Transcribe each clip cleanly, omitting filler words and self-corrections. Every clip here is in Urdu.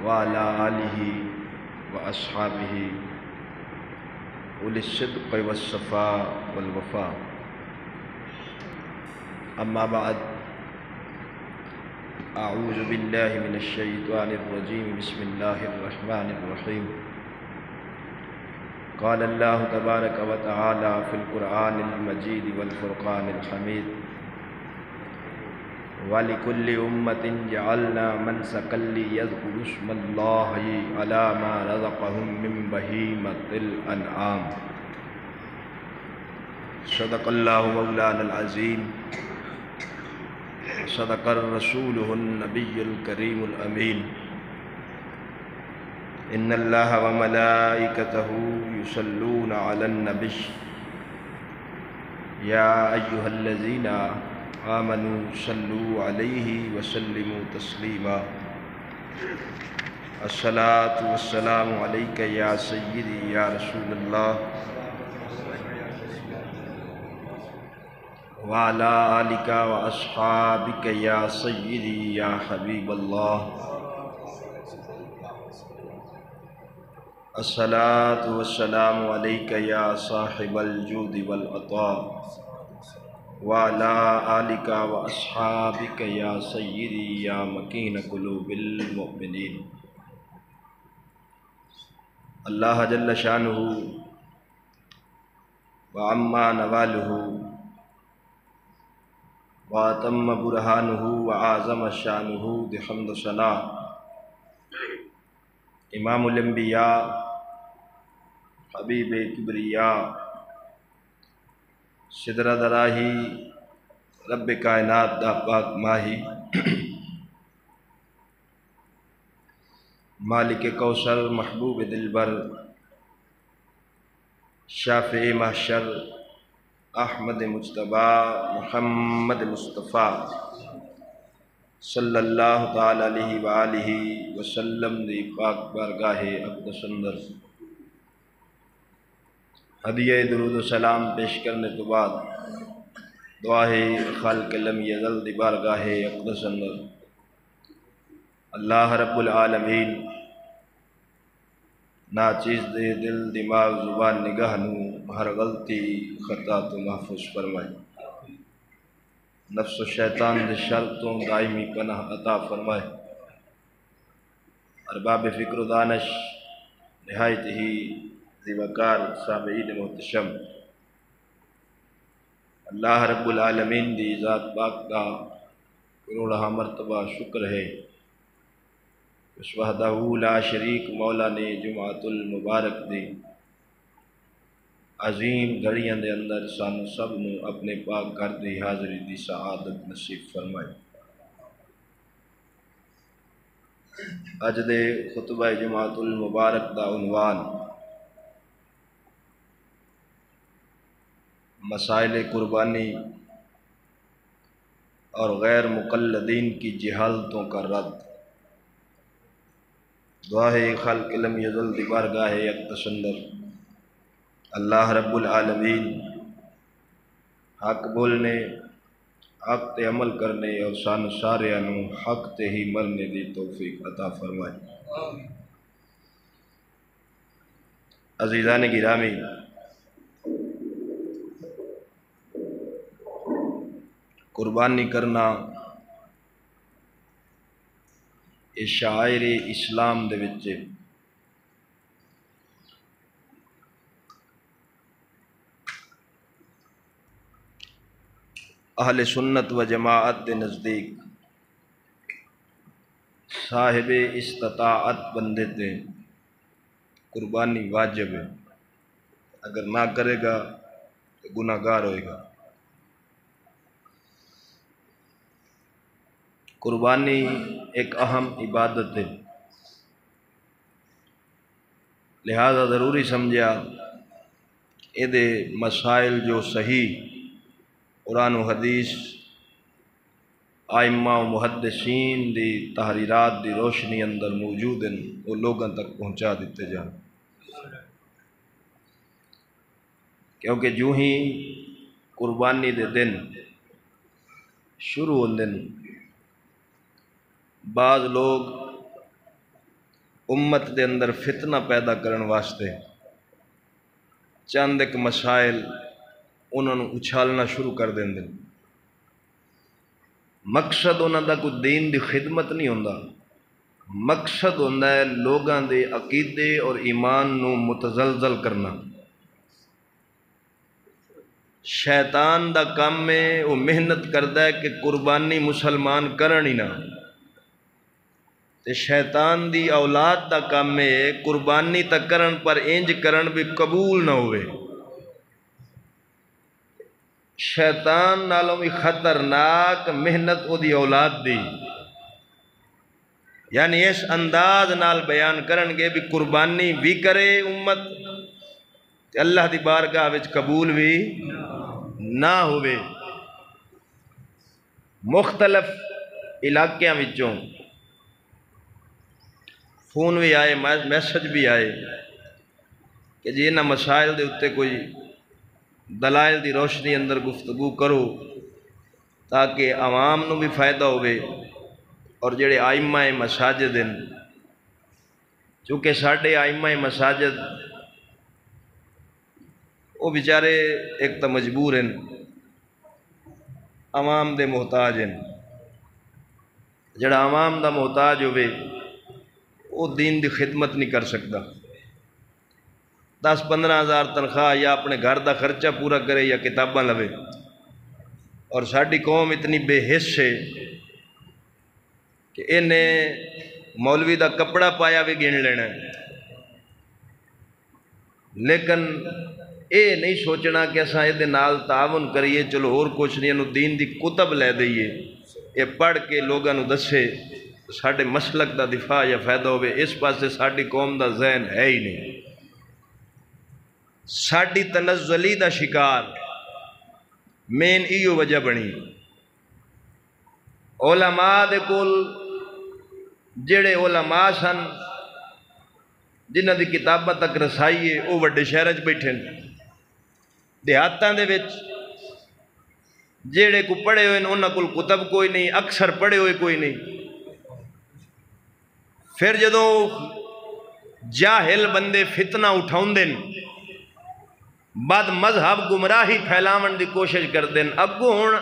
وعلى آله وأصحابه أولي الصدق والصفاء والوفاء. أما بعد، أعوذ بالله من الشيطان الرجيم. بسم الله الرحمن الرحيم. قال الله تبارك وتعالى في القرآن المجيد والفرقان الحميد: وَلِكُلِّ أُمَّةٍ جَعَلْنَا مَنْسَكًا لِيَذْكُرُوا اسْمَ اللَّهِ عَلَى مَا رَزَقَهُم مِّن بَهِيمَةِ الْأَنْعَامِ. صدق الله مولانا العظيم، صدق رسوله النبي الكريم الأمين. إن الله وملائكته يصلون على النبي يا أيها الذين آمنوا صلوا عليه وسلموا تسليما. الصلاة والسلام عليك يا سيدي يا رسول الله وعلى آلك وأصحابك يا سيدي يا حبيب الله. الصلاة والسلام عليك يا صاحب الجود والعطاء وعلى آلك وأصحابك يا سيدي يا مكين قلوب المؤمنين. اللہ جل شانہ وعما نوالہ واتم برہانہ وعظم شانہ بحمد ثنا امام الانبیاء حبیب کبریاء سدرہ دراہی رب کائنات دا پاک ماہی مالک کوثر محبوب دلبر شافع محشر احمد مجتبیٰ محمد مصطفیٰ صلی اللہ تعالی علیہ وآلہ وسلم دی پاک بارگاہ اقدس اندر ہدیہ درود و سلام پیش کرنے تو بعد دعا ہے خالق لم یزل دی بارگاہ اقدس اندر اللہ رب العالمین ناچیز دے دل دماغ زبان نگاہ نو ہر غلطی خطا تو محفوظ فرمائے، نفس و شیطان دے شر تو دائمی پناہ عطا فرمائے، ارباب فکر و دانش نہایت ہی ذی وقار سامعین محتشم اللہ رب العالمین دی ذات پاک کا کروڑہ مرتبہ شکر ہے اس وحدہ لا شریک مولا نے جمعۃ المبارک دی عظیم گھڑیاں دے اندر سانو سب نو اپنے پاک گھر دی حاضری دی سعادت نصیب فرمائے۔ اج دے خطبہ جمعۃ المبارک دا عنوان مسائل قربانی اور غیر مقلدین کی جہالتوں کا رد۔ دعا ہے خالق لم یزل دی بارگاہ اقدس اندر اللہ رب العالمین حق بولنے، حق تے عمل کرنے اور سان سارے انو حق تے ہی مرنے دی توفیق عطا فرمائے۔ عزیزان گرامی، قربانی کرنا یہ شاعر اسلام دے وچ اہل سنت و جماعت دے نزدیک صاحب استطاعت بندے تے قربانی واجب ہے، اگر نہ کرے گا تو گناہ گار ہوئے گا۔ قربانی ایک اہم عبادت ہے، لہذا ضروری سمجھا اے دے مسائل جو صحیح قرآن و حدیث آئمہ و محدثین دی تحریرات دی روشنی اندر موجود ہیں وہ لوگوں تک پہنچا دیتے جان، کیونکہ جو ہی قربانی دے دن شروع ہوندے بعض لوگ امت دے اندر فتنہ پیدا کرن واسطے چند ایک مسائل انہوں نے اچھالنا شروع کر دیں دن۔ مقصد انہوں دا کوئی دین دی خدمت نہیں ہوندا، مقصد ہوندا ہے لوگاں دے عقیدے اور ایمان نو متزلزل کرنا۔ شیطان دا کام ہے وہ محنت کردا ہے کہ قربانی مسلمان کرن ہی نہ، تے شیطان دی اولاد دا کام ہے قربانی تا کرن پر انج کرن بھی قبول نہ ہوئے۔ شیطان نالوں بھی خطرناک محنت او دی اولاد دی، یعنی اس انداز نال بیان کرن گے بھی قربانی بھی کرے امت تے اللہ دی بارگاہ وچ قبول بھی نہ ہوئے۔ مختلف علاقیاں وچوں فون بھی آئے، میسج بھی آئے کہ جی انہاں مسائل دے اتے کوئی دلائل دی روشنی اندر گفتگو کرو تاکہ عوام نو بھی فائدہ ہوئے، اور جڑے آئمہ مساجد ہیں، چونکہ ساڑھے آئمہ مساجد وہ بیچارے ایک تو مجبور ہیں، عوام دے محتاج ہیں، جڑا عوام دا محتاج ہوئے وہ دین دی خدمت نہیں کر سکتا۔ 10-15 ہزار تنخواہ یا اپنے گھر دا خرچہ پورا کرے یا کتاباں لوے، اور ساڑھی قوم اتنی بے حس ہے کہ انہیں مولوی دا کپڑا پایا بھی گن لینا ہے، لیکن اے نہیں سوچنا کہ اساں اے دے نال تعاون کریے، چلو اور کچھ نہیں، انہوں دین دی کتب لے دئیے، اے پڑھ کے لوگاں نو دسے ساڑھے مسلک دا دفاع یا فائدہ ہوئے۔ اس پاسے ساڑھی قوم دا ذہن ہے ہی نہیں، ساڑھی تنزلی دا شکار مین ایو وجہ بنی۔ علماء دے کول جڑے علماء سن جنہ دی کتاباں تک رسائیے وہ وڈے شہرچ بیٹھے، دیہاتاں دے وچ جڑے کو پڑھے ہوئے انہاں کول کتب کوئی نہیں، اکثر پڑھے ہوئے کوئی نہیں۔ پھر جدوں جاہل بندے فتنہ اٹھاؤں دن، بعد مذہب گمراہی پھیلاون دی کوشش کر دن، اگوں ہن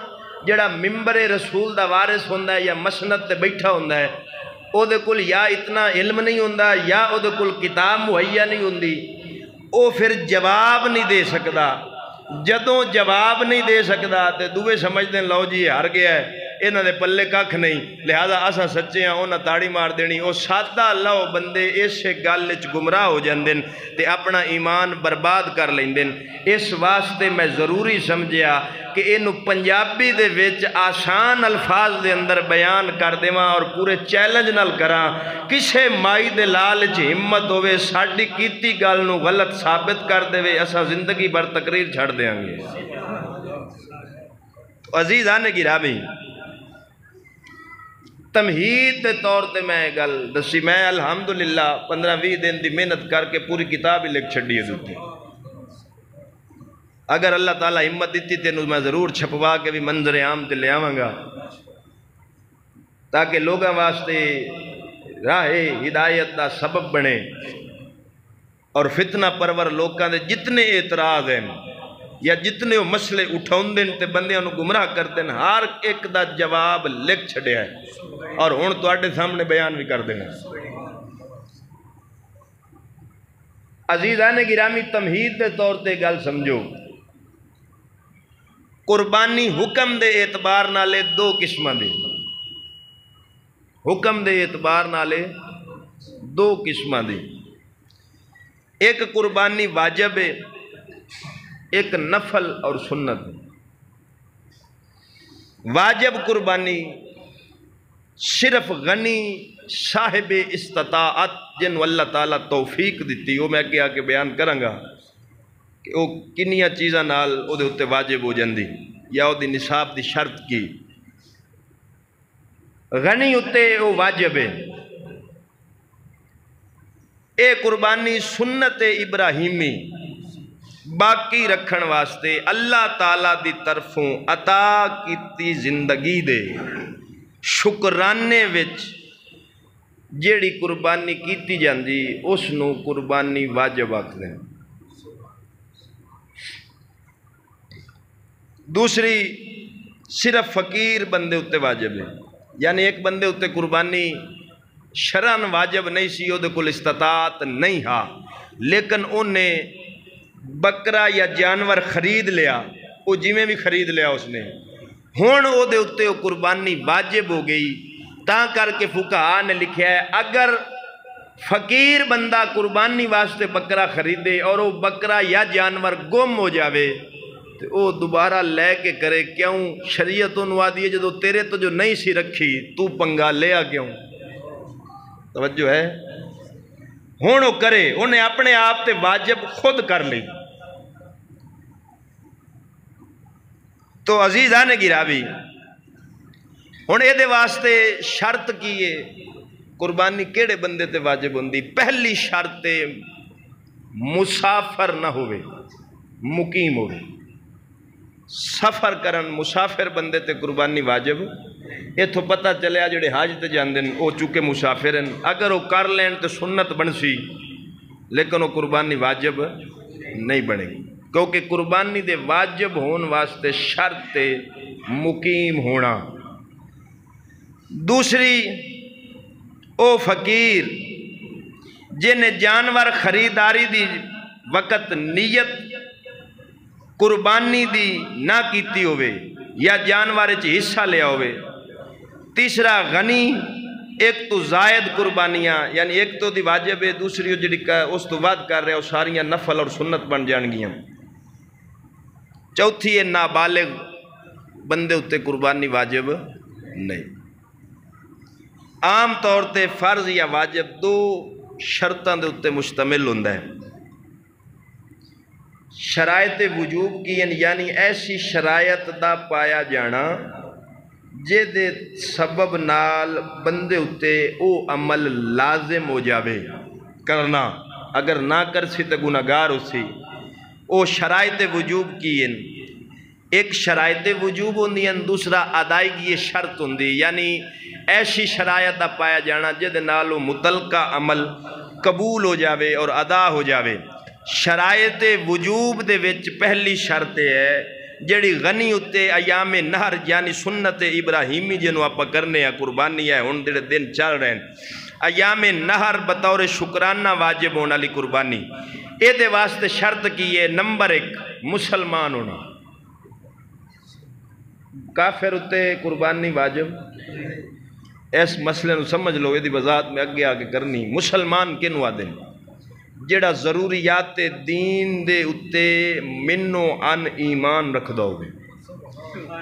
جڑا ممبر رسول دا وارث ہوندا ہے یا مسند تے بیٹھا ہوندا ہے او دے کول یا اتنا علم نہیں ہوندا یا او دے کول کتاب مہیا نہیں ہوندی، او پھر جواب نہیں دے سکدا۔ جدوں جواب نہیں دے سکدا تے دوے سمجھ دیں لو جی ہار گیا ہے، انہاں دے پلے ککھ نہیں، لہذا اساں سچے ہیں، انہاں تاڑی مار دینی۔ او سادہ اللہ بندے اس گل وچ گمراہ ہو جاندن تے اپنا ایمان برباد کر لیندن۔ اس واسطے میں ضروری سمجھیا کہ اینو پنجابی دے وچ آسان الفاظ دے اندر بیان کر دیواں اور پورے چیلنج نال کراں، کسے مائی دے لال چ ہمت ہوئے ساڈی کیتی گل نو غلط ثابت کر دے اساں زندگی بھر تقریر چھڑ دیاں گے۔ عزیزان گرامی، تمہید دے طور تے میں گل دسی، میں الحمدللہ 15-20 دن دی محنت کر کے پوری کتاب ہی لکھ چھڑی ہے دوتی۔ اگر اللہ تعالیٰ ہمت دیتی تینوں میں ضرور چھپوا کے بھی منظر عام تے لے آواں گا تاکہ لوگاں واسطے راہ ہدایت دا سبب بنے، اور فتنہ پرور لوکاں دے جتنے اعتراض ہیں یا جتنے وہ مسئلے اٹھاؤں دن تے بندیاں نو گمراہ کر دیں، ہر ایک دا جواب لکھ چھڑیا ہے اور ہن تواڈے سامنے بیان بھی کر دینا۔ عزیزان گرامی، تمہید دے طور تے گل سمجھو، قربانی حکم دے اعتبار نالے دو قسمہ دے، حکم دے اعتبار نالے دو قسمہ دے، ایک قربانی واجب ہے، ایک نفل اور سنت۔ واجب قربانی صرف غنی صاحب استطاعت جن اللہ تعالیٰ توفیق دیتی، وہ میں کیا کہ بیان کروں گا کہ وہ کنیاں چیزاں نال او دے اتے واجب ہو جاندی یا او دی نصاب دی شرط کی۔ غنی اتے وہ واجب ہے، اے قربانی سنت ابراہیمی باقی رکھن واسطے اللہ تعالیٰ دی طرفوں عطا کیتی زندگی دے شکرانے وچ جیڑی قربانی کیتی جاندی اس نو قربانی واجب آکھدے ہیں۔ دوسری صرف فقیر بندے اتے واجب ہے، یعنی ایک بندے اتے قربانی شرعن واجب نہیں سی، وہ کول استطاعت نہیں ہا، لیکن انہیں بکرا یا جانور خرید لیا، وہ جویں بھی خرید لیا اس نے، ہون او دے اتے وہ قربانی واجب ہو گئی۔ تاں کر کے فقہاء نے لکھیا ہے اگر فقیر بندہ قربانی واسطے بکرا خریدے اور وہ بکرا یا جانور گم ہو جاوے تو وہ دوبارہ لے کے کرے کیوں؟ شریعت انہوں آدھی ہے جدو تیرے تو جو نہیں سی رکھی تو پنگا لیا کیوں؟ توجہ ہے؟ ہون وہ کرے، انہیں اپنے آپ تے واجب خود کر لی۔ تو عزیزان گرامی ہن اے دے واسطے شرط کیے قربانی کیڑے بندے تے واجب ہوندی؟ پہلی شرط مسافر نہ ہوئے، مقیم ہوئے۔ سفر کرن مسافر بندے تے قربانی واجب، یہ تو پتہ چلیا جڑے حج تے جاندے ہیں او چونکہ مسافر ہیں، اگر وہ کر لین تو سنت بن سی لیکن وہ قربانی واجب نہیں بنے گی، کیونکہ قربانی دے واجب ہون واسطے شرط مقیم ہونا۔ دوسری او فقیر جنہیں جانور خریداری دی وقت نیت قربانی دی نہ کیتی ہوئے یا جانور چ حصہ لیا ہوئے۔ تیسرا غنی، ایک تو زائد قربانیاں یعنی ایک تو دی واجب ہے، دوسری جڑی اس تو بعد کر رہے ہو ساریاں نفل اور سنت بن جان گیاں۔ چوتھی ہے نابالغ بندے اتے قربانی واجب نہیں۔ عام طور تے فرض یا واجب دو شرطاں دے اتے مشتمل ہوندہ ہے۔ شرائط وجوب کی یعنی ایسی شرائط دا پایا جانا جے دے سبب نال بندے اتے او عمل لازم ہو جاوے کرنا، اگر نہ کر سی تو گناہگار ہو سی، او شرائط وجوب کی ایک شرائط وجوب ہوندی ہیں، دوسرا ادائیگی شرط ہوندی، یعنی ایسی شرائط دا پایا جانا جے دے نال متعلقہ عمل قبول ہو جاوے اور ادا ہو جاوے۔ شرائط وجوب دے وچ پہلی شرط ہے جڑی غنی اتے ایام نہر یعنی سنت ابراہیمی جنہوں آپ کرنے ہیں قربانی ہے ہن دے دن چل رہے ہیں، ایام نہر بطور شکرانہ واجب ہونا لی قربانی، اے دے واسطے شرط کی ہے نمبر 1 مسلمان ہونا۔ کافر اتے قربانی واجب، اس مسئلے نو سمجھ لو، یہ دی وضاحت میں اگے آگے کرنی۔ مسلمان کنو آدھے جڑا ضروریات دین دے اتے منو ان ایمان رکھ دو گے،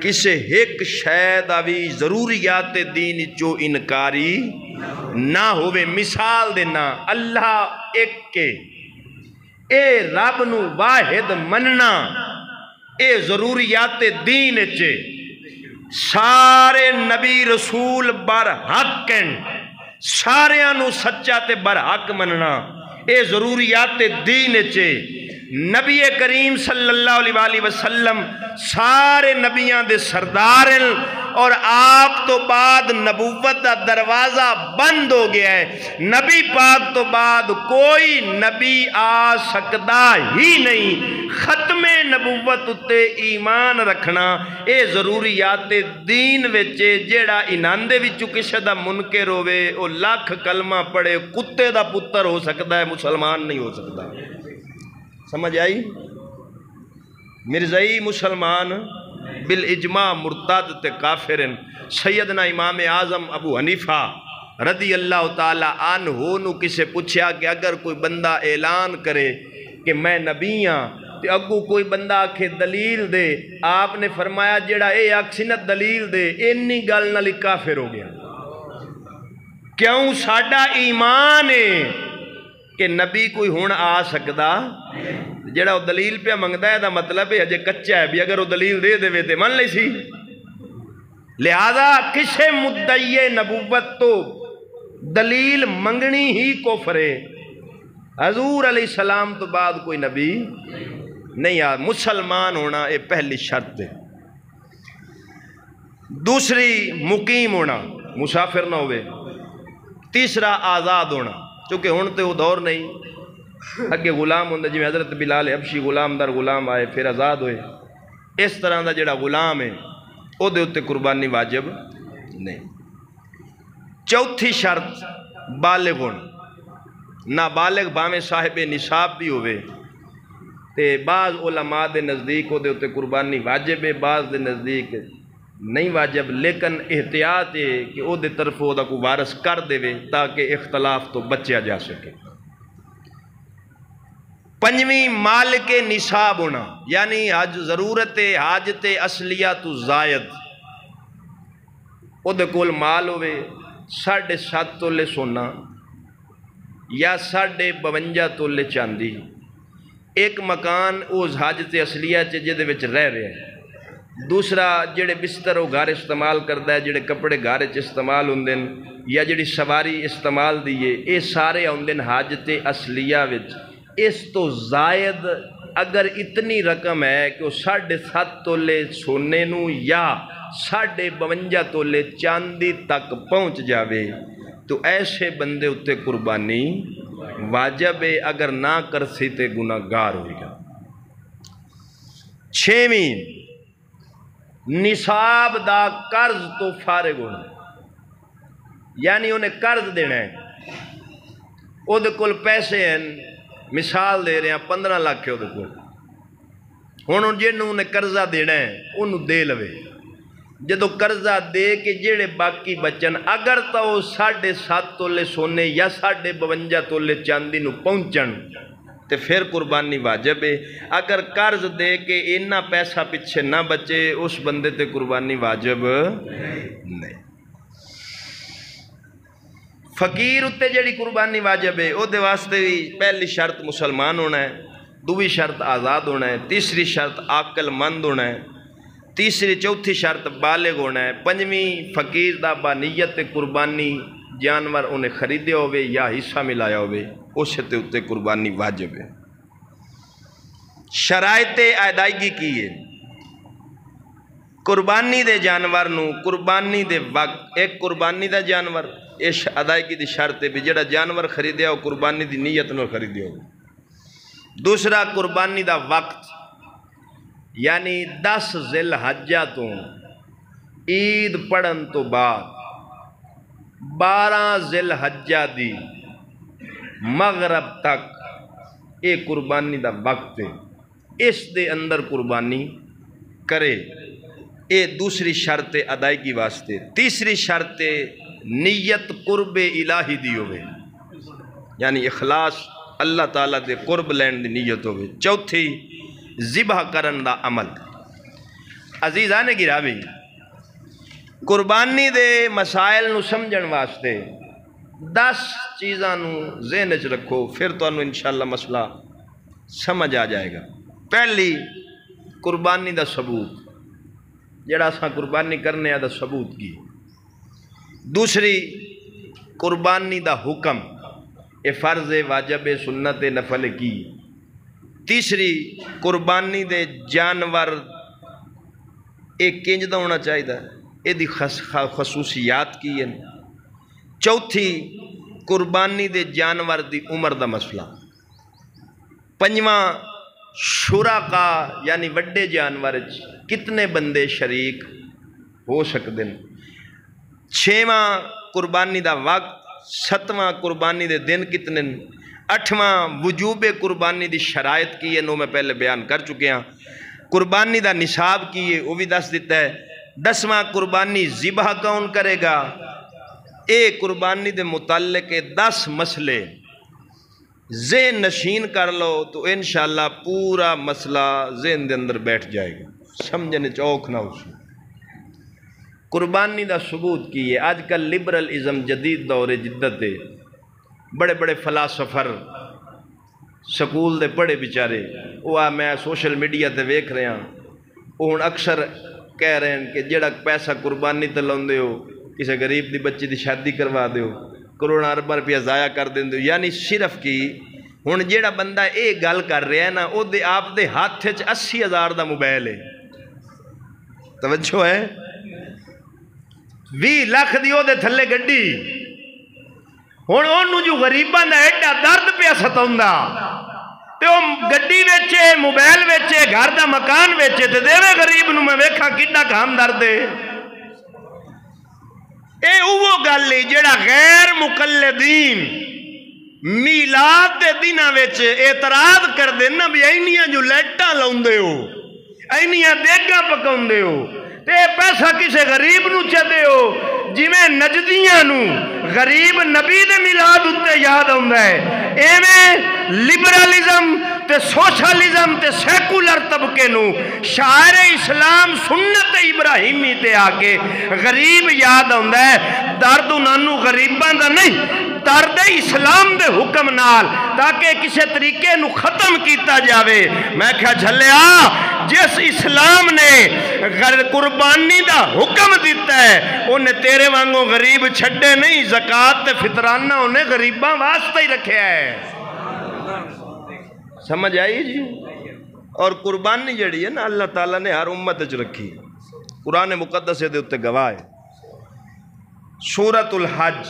کسے ایک شاید آوی ضروریات دین چو انکاری نہ ہوئے۔ مثال دینا اللہ ایک کے، اے رب نو واحد مننا، اے ضروریات دین چے سارے نبی رسول برحق ہیں، سارے انو سچا تے برحق مننا، اے ضروریات دین چے۔ نبی کریم صلی اللہ علیہ وسلم سارے نبیاں دے سردار ہیں اور آپ تو بعد نبوت دا دروازہ بند ہو گیا ہے، نبی پاک تو بعد کوئی نبی آ سکتا ہی نہیں۔ ختم نبوت اتے ایمان رکھنا اے ضروریات دین وچے، جیڑا اناندے وچوں کسے دا منکر ہوئے او لاکھ کلمہ پڑھے کتے دا پتر ہو سکتا ہے، مسلمان نہیں ہو سکتا۔ سمجھ آئی؟ مرزائی مسلمان بالاجماع مرتد تے کافر ہیں۔ سیدنا امام اعظم ابو حنیفہ رضی اللہ تعالیٰ عنہ نو کسے پوچھا کہ اگر کوئی بندہ اعلان کرے کہ میں نبی ہاں تے اگو کوئی بندہ آکھے دلیل دے، آپ نے فرمایا جڑا اے اکسنت دلیل دے اینی گل نالی کافر ہو گیا۔ کیوں؟ ساڈا ایمان ہے کہ نبی کوئی ہون آ سکدا، جڑا وہ دلیل پہ منگدا ہے دا مطلب ہے اجے کچا ہے، بھی اگر وہ دلیل دے دے تے من لے سی۔ لہذا کسے مدعی نبوت تو دلیل منگنی ہی کفر ہے۔ حضور علیہ السلام تو بعد کوئی نبی نہیں آ، مسلمان ہونا یہ پہلی شرط ہے۔ دوسری مقیم ہونا، مسافر نہ ہوئے۔ تیسرا آزاد ہونا، چونکہ ہن تے وہ دور نہیں، اگے غلام ہوندا جی حضرت بلال حبشی غلام در غلام آئے پھر آزاد ہوئے، اس طرح دا جڑا غلام ہے او دے اتے قربانی واجب نہیں۔ چوتھی شرط بالغ ہونا، نابالغ بھاویں صاحب نصاب بھی ہوئے تے بعض علماء دے نزدیک او دے اتے قربانی واجب ہے، بعض دے نزدیک نہیں واجب، لیکن احتیاط ہے کہ او دے طرف او دا کو وارث کر دے تاکہ اختلاف تو بچیا جا سکے۔ پنجویں مالک نصاب ہونا، یعنی ضرورت حاجت اصلیہ تو زائد او دے کول مال ہوئے 7.5 تولے سونا یا 52.5 تولے چاندی، ایک مکان اس حاجت اصلیہ جدے وچ رہ رہے ہیں، دوسرا جڑے بستر وہ گھر استعمال کرتا ہے، جڑے کپڑے گھر استعمال ہوندے یا جڑی سواری استعمال دیئے، یہ سارے آندے حاجت اصلیہ وچ۔ اس تو زائد اگر اتنی رقم ہے کہ وہ 7.5 تولے سونے نو یا 52.5 تولے چاندی تک پہنچ جاوے تو ایسے بندے اتے قربانی واجب ہے، اگر نہ کر سی تے گناہگار ہوئے گا۔ 6ویں نصاب دا قرض تو فارغ ہونا، یعنی انہیں قرض دینا ہے، او دے کول پیسے ہیں، مثال دے رہے ہیں 15 لاکھ ہے او دے کول، ہن جنوں انہیں قرضہ دینا ہے انہوں دے لوے، جدو قرضہ دے کے جڑے باقی بچن اگر تو 7.5 تولے سونے یا 52.5 تولے چاندی نو پہنچن تے پھر قربانی واجب ہے، اگر قرض دے کے اتنا پیسہ پیچھے نہ بچے اس بندے تے قربانی واجب نہیں۔ فقیر اتے جڑی قربانی واجب ہے او دے واسطے بھی پہلی شرط مسلمان ہونا ہے، دوسری شرط آزاد ہونا ہے، تیسری شرط عاقل مند ہونا ہے، چوتھی شرط بالغ ہونا ہے، پنجویں فقیر دا بانیت قربانی جانور انہیں خریدے ہوئے یا حصہ ملایا ہوئے اس تے اتے قربانی واجب ہے۔ شرائط ادائیگی کی ہے، قربانی دے جانور نو قربانی دے وقت ایک قربانی دا جانور اس ادائیگی دی شرط ہے بھی جڑا جانور خریدیا ہو قربانی دی نیت نو خریدیا ہو، دوسرا قربانی دا وقت یعنی 10 ذی الحجہ تو عید پڑھن تو بعد 12 ذی الحجہ دی مغرب تک یہ قربانی دا وقت ہے، اس دے اندر قربانی کرے، یہ دوسری شرط ادائیگی واسطے۔ تیسری شرط نیت قرب الہی دی ہوئے، یعنی اخلاص اللہ تعالیٰ دے قرب لین دی نیت ہوئے۔ چوتھی ذبح کرن دا عمل۔ عزیزان گرامی، قربانی دے مسائل نو سمجھن واسطے 10 چیزاں نو ذہن وچ رکھو، پھر تو انہوں انشاءاللہ مسئلہ سمجھ آ جائے گا۔ پہلی قربانی دا ثبوت، جڑا اساں قربانی کرنے دا ثبوت کی۔ دوسری قربانی دا حکم، اے فرض واجب سنت نفل کی۔ تیسری قربانی دے جانور ایک کنج دا ہونا چاہیے، اے دی خصوصیات کی ہیں۔ چوتھی قربانی دے جانور دی عمر دا مسئلہ۔ پنجواں شرکا یعنی وڈے جانور کتنے بندے شریک ہو سکتے ہیں۔ چھواں قربانی دا وقت۔ ستواں قربانی دے دن کتنے۔ اٹھواں وجوب قربانی دی شرائط کی ہے، نو میں پہلے بیان کر چکے ہیں۔ قربانی دا نصاب کی ہے وہ بھی دس دیتا ہے۔ 10واں قربانی ذبح کون کرے گا، اے قربانی دے متعلق 10 مسئلے ذہن نشین کر لو تو انشاءاللہ پورا مسئلہ ذہن دے اندر بیٹھ جائے گا، سمجھنے چوک نہ اسے۔ قربانی دا ثبوت کی ہے۔ آج کل لبرل ازم جدید دور جدت ہے، بڑے بڑے فلاسفر سکول دے پڑھے بیچارے وہ میں سوشل میڈیا تے ویکھ رہے ہیں، وہ ہن اکثر کہہ رہے ہیں کہ جڑا پیسہ قربانی تے لاؤندے ہو کسی غریب دی بچی دی شادی کروا دیو، کروڑاں ارباں روپیہ ضائع کر دیندے ہو، یعنی صرف کی ہن جڑا بندہ اے گل کر رہا ہے نا او دے آپ دے ہاتھ وچ 80,000 دا موبائل ہے، توجہ ہے، 20 لاکھ دی او دے تھلے گڈی، ہن اونوں جو غریباں دا ایڈا درد پیا ستاوندا تے او گڈی ویچے موبائل ویچے گھر دا مکان ویچے تے دیوے غریب نوں میں ویکھاں کڈا کام درد ہے اے اوہ گل ہے جڑا غیر مقلدین میلاد دے دناں وچ اعتراض کر دے نا بھی اینیاں جو لائٹاں لاوندے ہو اینیاں دیگاں پکاوندے ہو تے پیسہ کسے غریب نو چدے ہو جویں نجدیاں نو غریب نبی دے میلاد اُتے یاد آوندا ہے ایویں لبرلزم تے سوشلزم تے سیکولر طبقے نو شاعر اسلام سنت ابراہیمی تے آ کے غریب یاد آوندا ہے درد انہاں غریباں دا نہیں درد اسلام دے حکم نال تاکہ کسے طریقے نو ختم کیتا جاوے میں کہا جھلیا جس اسلام نے قربانی دا حکم دیتا ہے انہیں تیرے وانگوں غریب چھڑے نہیں زکاة تے فطرانہ انہیں غریباں واسطہ ہی رکھے ہے سمجھ آئی جی اور قربانی جڑی ہے نا اللہ تعالیٰ نے ہر امت اچھ رکھی قرآن مقدس دے اتے گواہ ہے سورۃ الحج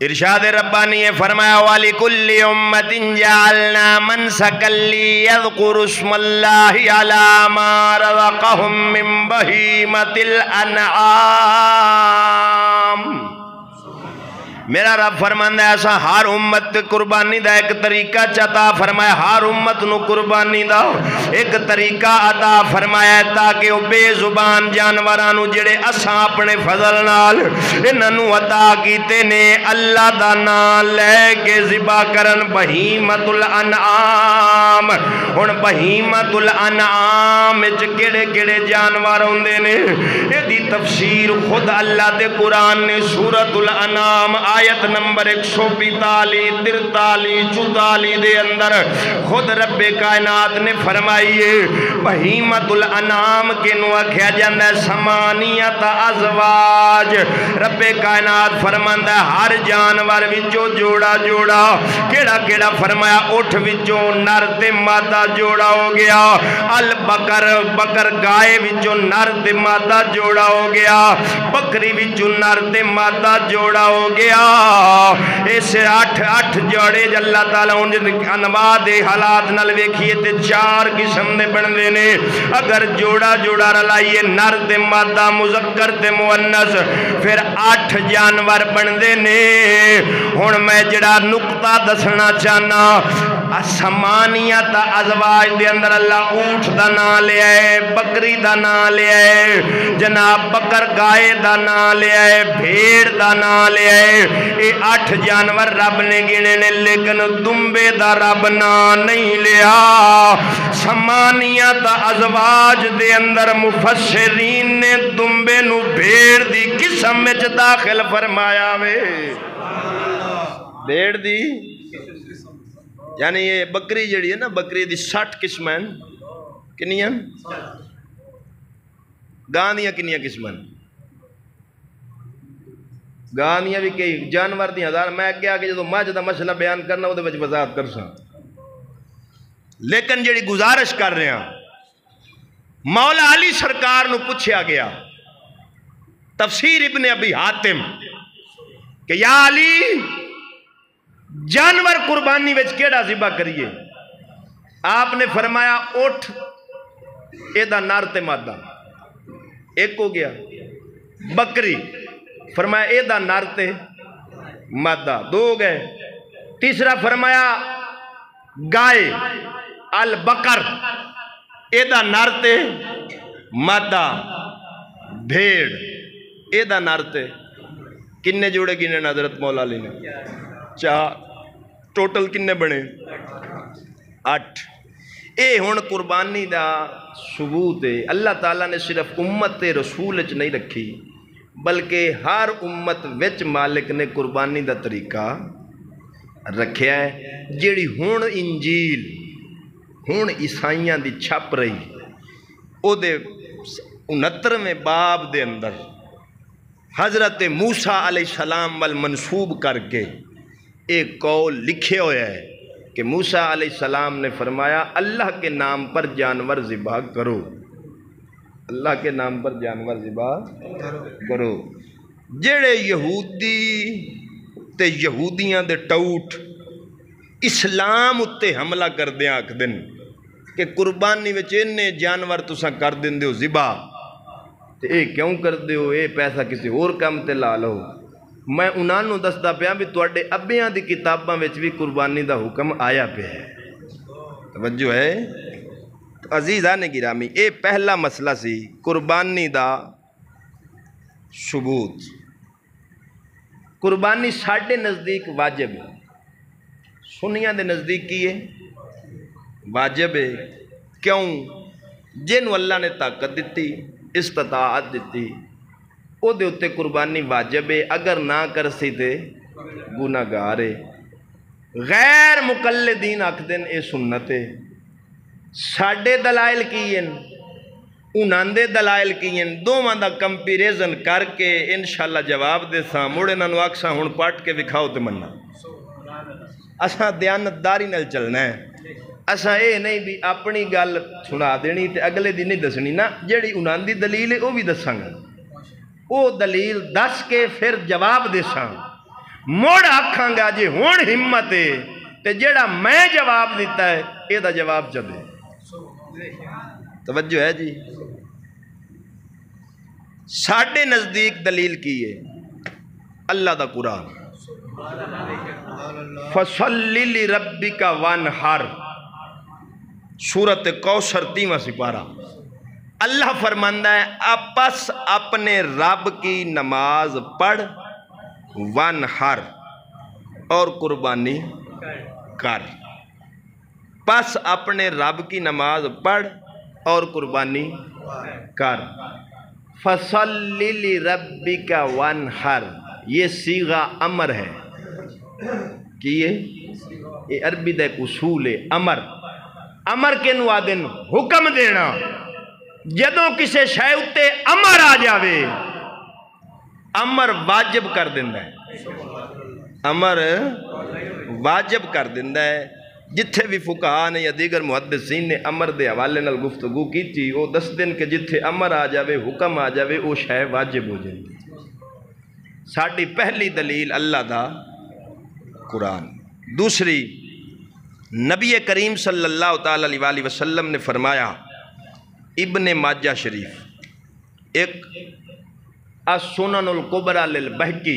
ارشاد ربانی ہے فرمایا وَلِكُلِّ أُمَّةٍ جَعَلْنَا مَنْسَكًا لِيَذْكُرُوا اسْمَ اللَّهِ عَلَى مَا رَزَقَهُم مِّن بَهِيمَةِ الْأَنْعَامِ میرا رب فرماندا ہے ایسا ہر امت قربانی دا ایک طریقہ چتا فرمایا ہر امت نو قربانی دا ایک طریقہ عطا فرمایا ہے تاکہ وہ بے زبان جانورانو جڑے اساں اپنے فضل نال انہاں نو عطا کیتے نے اللہ دا نام لے کے ذبح کرن بہیمۃ الانعام ہن بہیمۃ الانعام وچ کیڑے کیڑے جانور ہوندے نے ایدی تفسیر خود اللہ دے قرآن نے سورۃ الانعام آیت نمبر 145 43 44 دے اندر خود رب کائنات نے فرمائیے بہیمۃ الانعام کے نو آکھیا جاندا ہے سمانیت ازواج رب کائنات فرماندا ہے ہر جانور وچوں جوڑا جوڑا کیڑا کیڑا فرمایا اٹھ وچوں نر تے مادہ جوڑا ہو گیا البکر بکر گائے وچوں نر تے مادہ جوڑا ہو گیا بکری وچوں نر تے مادہ جوڑا ہو گیا اسے اٹھ جوڑے اللہ تعالیٰ انواع دے حالات نال ویکھیے تے 4 قسم دے بندے نے اگر جوڑا جوڑا رلائیے نر تے مادہ مذکر تے مؤنث پھر 8 جانور بندے نے ہن میں جڑا نقطہ دسنا چاہنا سمانیت ازواج دے اندر اللہ اونٹ دا نام لے آئے بکری دا نام لے آئے جناب بکر گائے دا نام لے آئے بھیڑ دا نام لے آئے اے 8 جانور رب نے گنے نے لیکن دمبے دا رب نام نہیں لیا سمانیت ازواج دے اندر مفسرین نے دمبے نو بھیڑ دی قسم وچ داخل فرمایا وے بھیڑ دی یعنی یہ بکری جڑی ہے نا بکری دی 60 قسمیں کنیاں گاں دیاں کنیاں قسمیں گاں دیاں بھی کئی جانور دی 1000 میں اگے آگے جدو مجھ دا مسئلہ بیان کرنا وہ دے وچ وضاحت کر ساں لیکن جڑی گزارش کر رہے ہیں مولا علی سرکار نو پوچھیا گیا تفسیر ابن ابی حاتم کہ یا علی جانور قربانی وچ کیڑا ذبح کریے آپ نے فرمایا اٹھ ایدہ نر تے مادہ ایک ہو گیا بکری فرمایا ایدہ نر تے مادہ 2 ہو گئے تیسرا فرمایا گائے البکر ایدہ نر تے مادہ بھیڑ ایدہ نر تے کنے جوڑے گنے حضرت مولا علی نے 4 ٹوٹل کنے بنے 8 اے ہون قربانی دا ثبوت ہے اللہ تعالیٰ نے صرف امت رسول چ نہیں رکھی بلکہ ہر امت وچ مالک نے قربانی دا طریقہ رکھیا ہے جیڑی ہون انجیل ہون عیسائیاں دی چھپ رہی او دے 69ویں باب دے اندر حضرت موسیٰ علیہ السلام والمنصوب کر کے ایک قول لکھے ہویا ہے کہ موسیٰ علیہ السلام نے فرمایا اللہ کے نام پر جانور ذبح کرو اللہ کے نام پر جانور ذبح کرو جڑے یہودی تے یہودیاں دے ٹوٹ اسلام اتے حملہ کر دیا آکھ دن کہ قربانی وچ اننے جانور تساں کر دن دیو ذبح تے اے کیوں کر دیو اے پیسہ کسی اور کام تے لا لو میں انہاں نوں دسدا پیا بھی تواڈے ابیاں دی کتاباں وچ بھی قربانی دا حکم آیا پیا ہے توجہ ہے عزیزان گرامی اے پہلا مسئلہ سی قربانی دا ثبوت قربانی ساڈے نزدیک واجب ہے سنیاں دے نزدیک کی ہے واجب ہے کیوں جنوں اللہ نے طاقت دیتی استطاعت دیتی او دے اتے قربانی واجب ہے اگر نہ کر سی تے گناہگار ہے غیر مقلدین آکھ دین اے سنت ہے ساڈے دلائل کی ہیں انہاں دے دلائل کی ہیں دوواں دا کمپیریزن کر کے انشاءاللہ جواب دے ساں مڑے نانو آکساں ہن پٹ کے وکھاؤ تے مننا اساں دیانتداری نال چلنا ہے اساں اے نہیں بھی اپنی گل سنا دینی تے اگلے دن نہیں دسنی نا جیڑی انہاں دی دلیل ہے او بھی دساں گا او دلیل دس کے پھر جواب دے ساں مڑ آکھاں گا جی ہن ہمت ہے تے جیڑا میں جواب دیتا ہے اے دا جواب چدے توجہ ہے جی ساڈے نزدیک دلیل کی ہے اللہ دا قرآن فَصَلِّ لِرَبِّكَ وَانْحَرْ سورۃ کوثر 30واں سپارہ اللہ فرماندہ ہے پس اپنے رب کی نماز پڑھ وانحر اور قربانی کر پس اپنے رب کی نماز پڑھ اور قربانی کر فَصَلِّ لِرَبِّكَ وَانْحَرْ یہ صیغہ امر ہے کہ یہ عربی دا ایک اصول ہے امر کے نوادن حکم دینا جدوں کسے شے اتے امر آ جاوے امر واجب کر دیندہ ہے امر واجب کر دیندہ ہے جتھے بھی فقہاء نے یا دیگر محدثین نے امر دے حوالے نال گفتگو کی تھی وہ دس دن کہ جتھے امر آ جاوے حکم آ جاوے وہ شے واجب ہو جاندی ساڈی پہلی دلیل اللہ دا قرآن دوسری نبی کریم صلی اللہ تعالی علیہ وسلم نے فرمایا ابن ماجہ شریف ایک السنن الکبریٰ للبہقی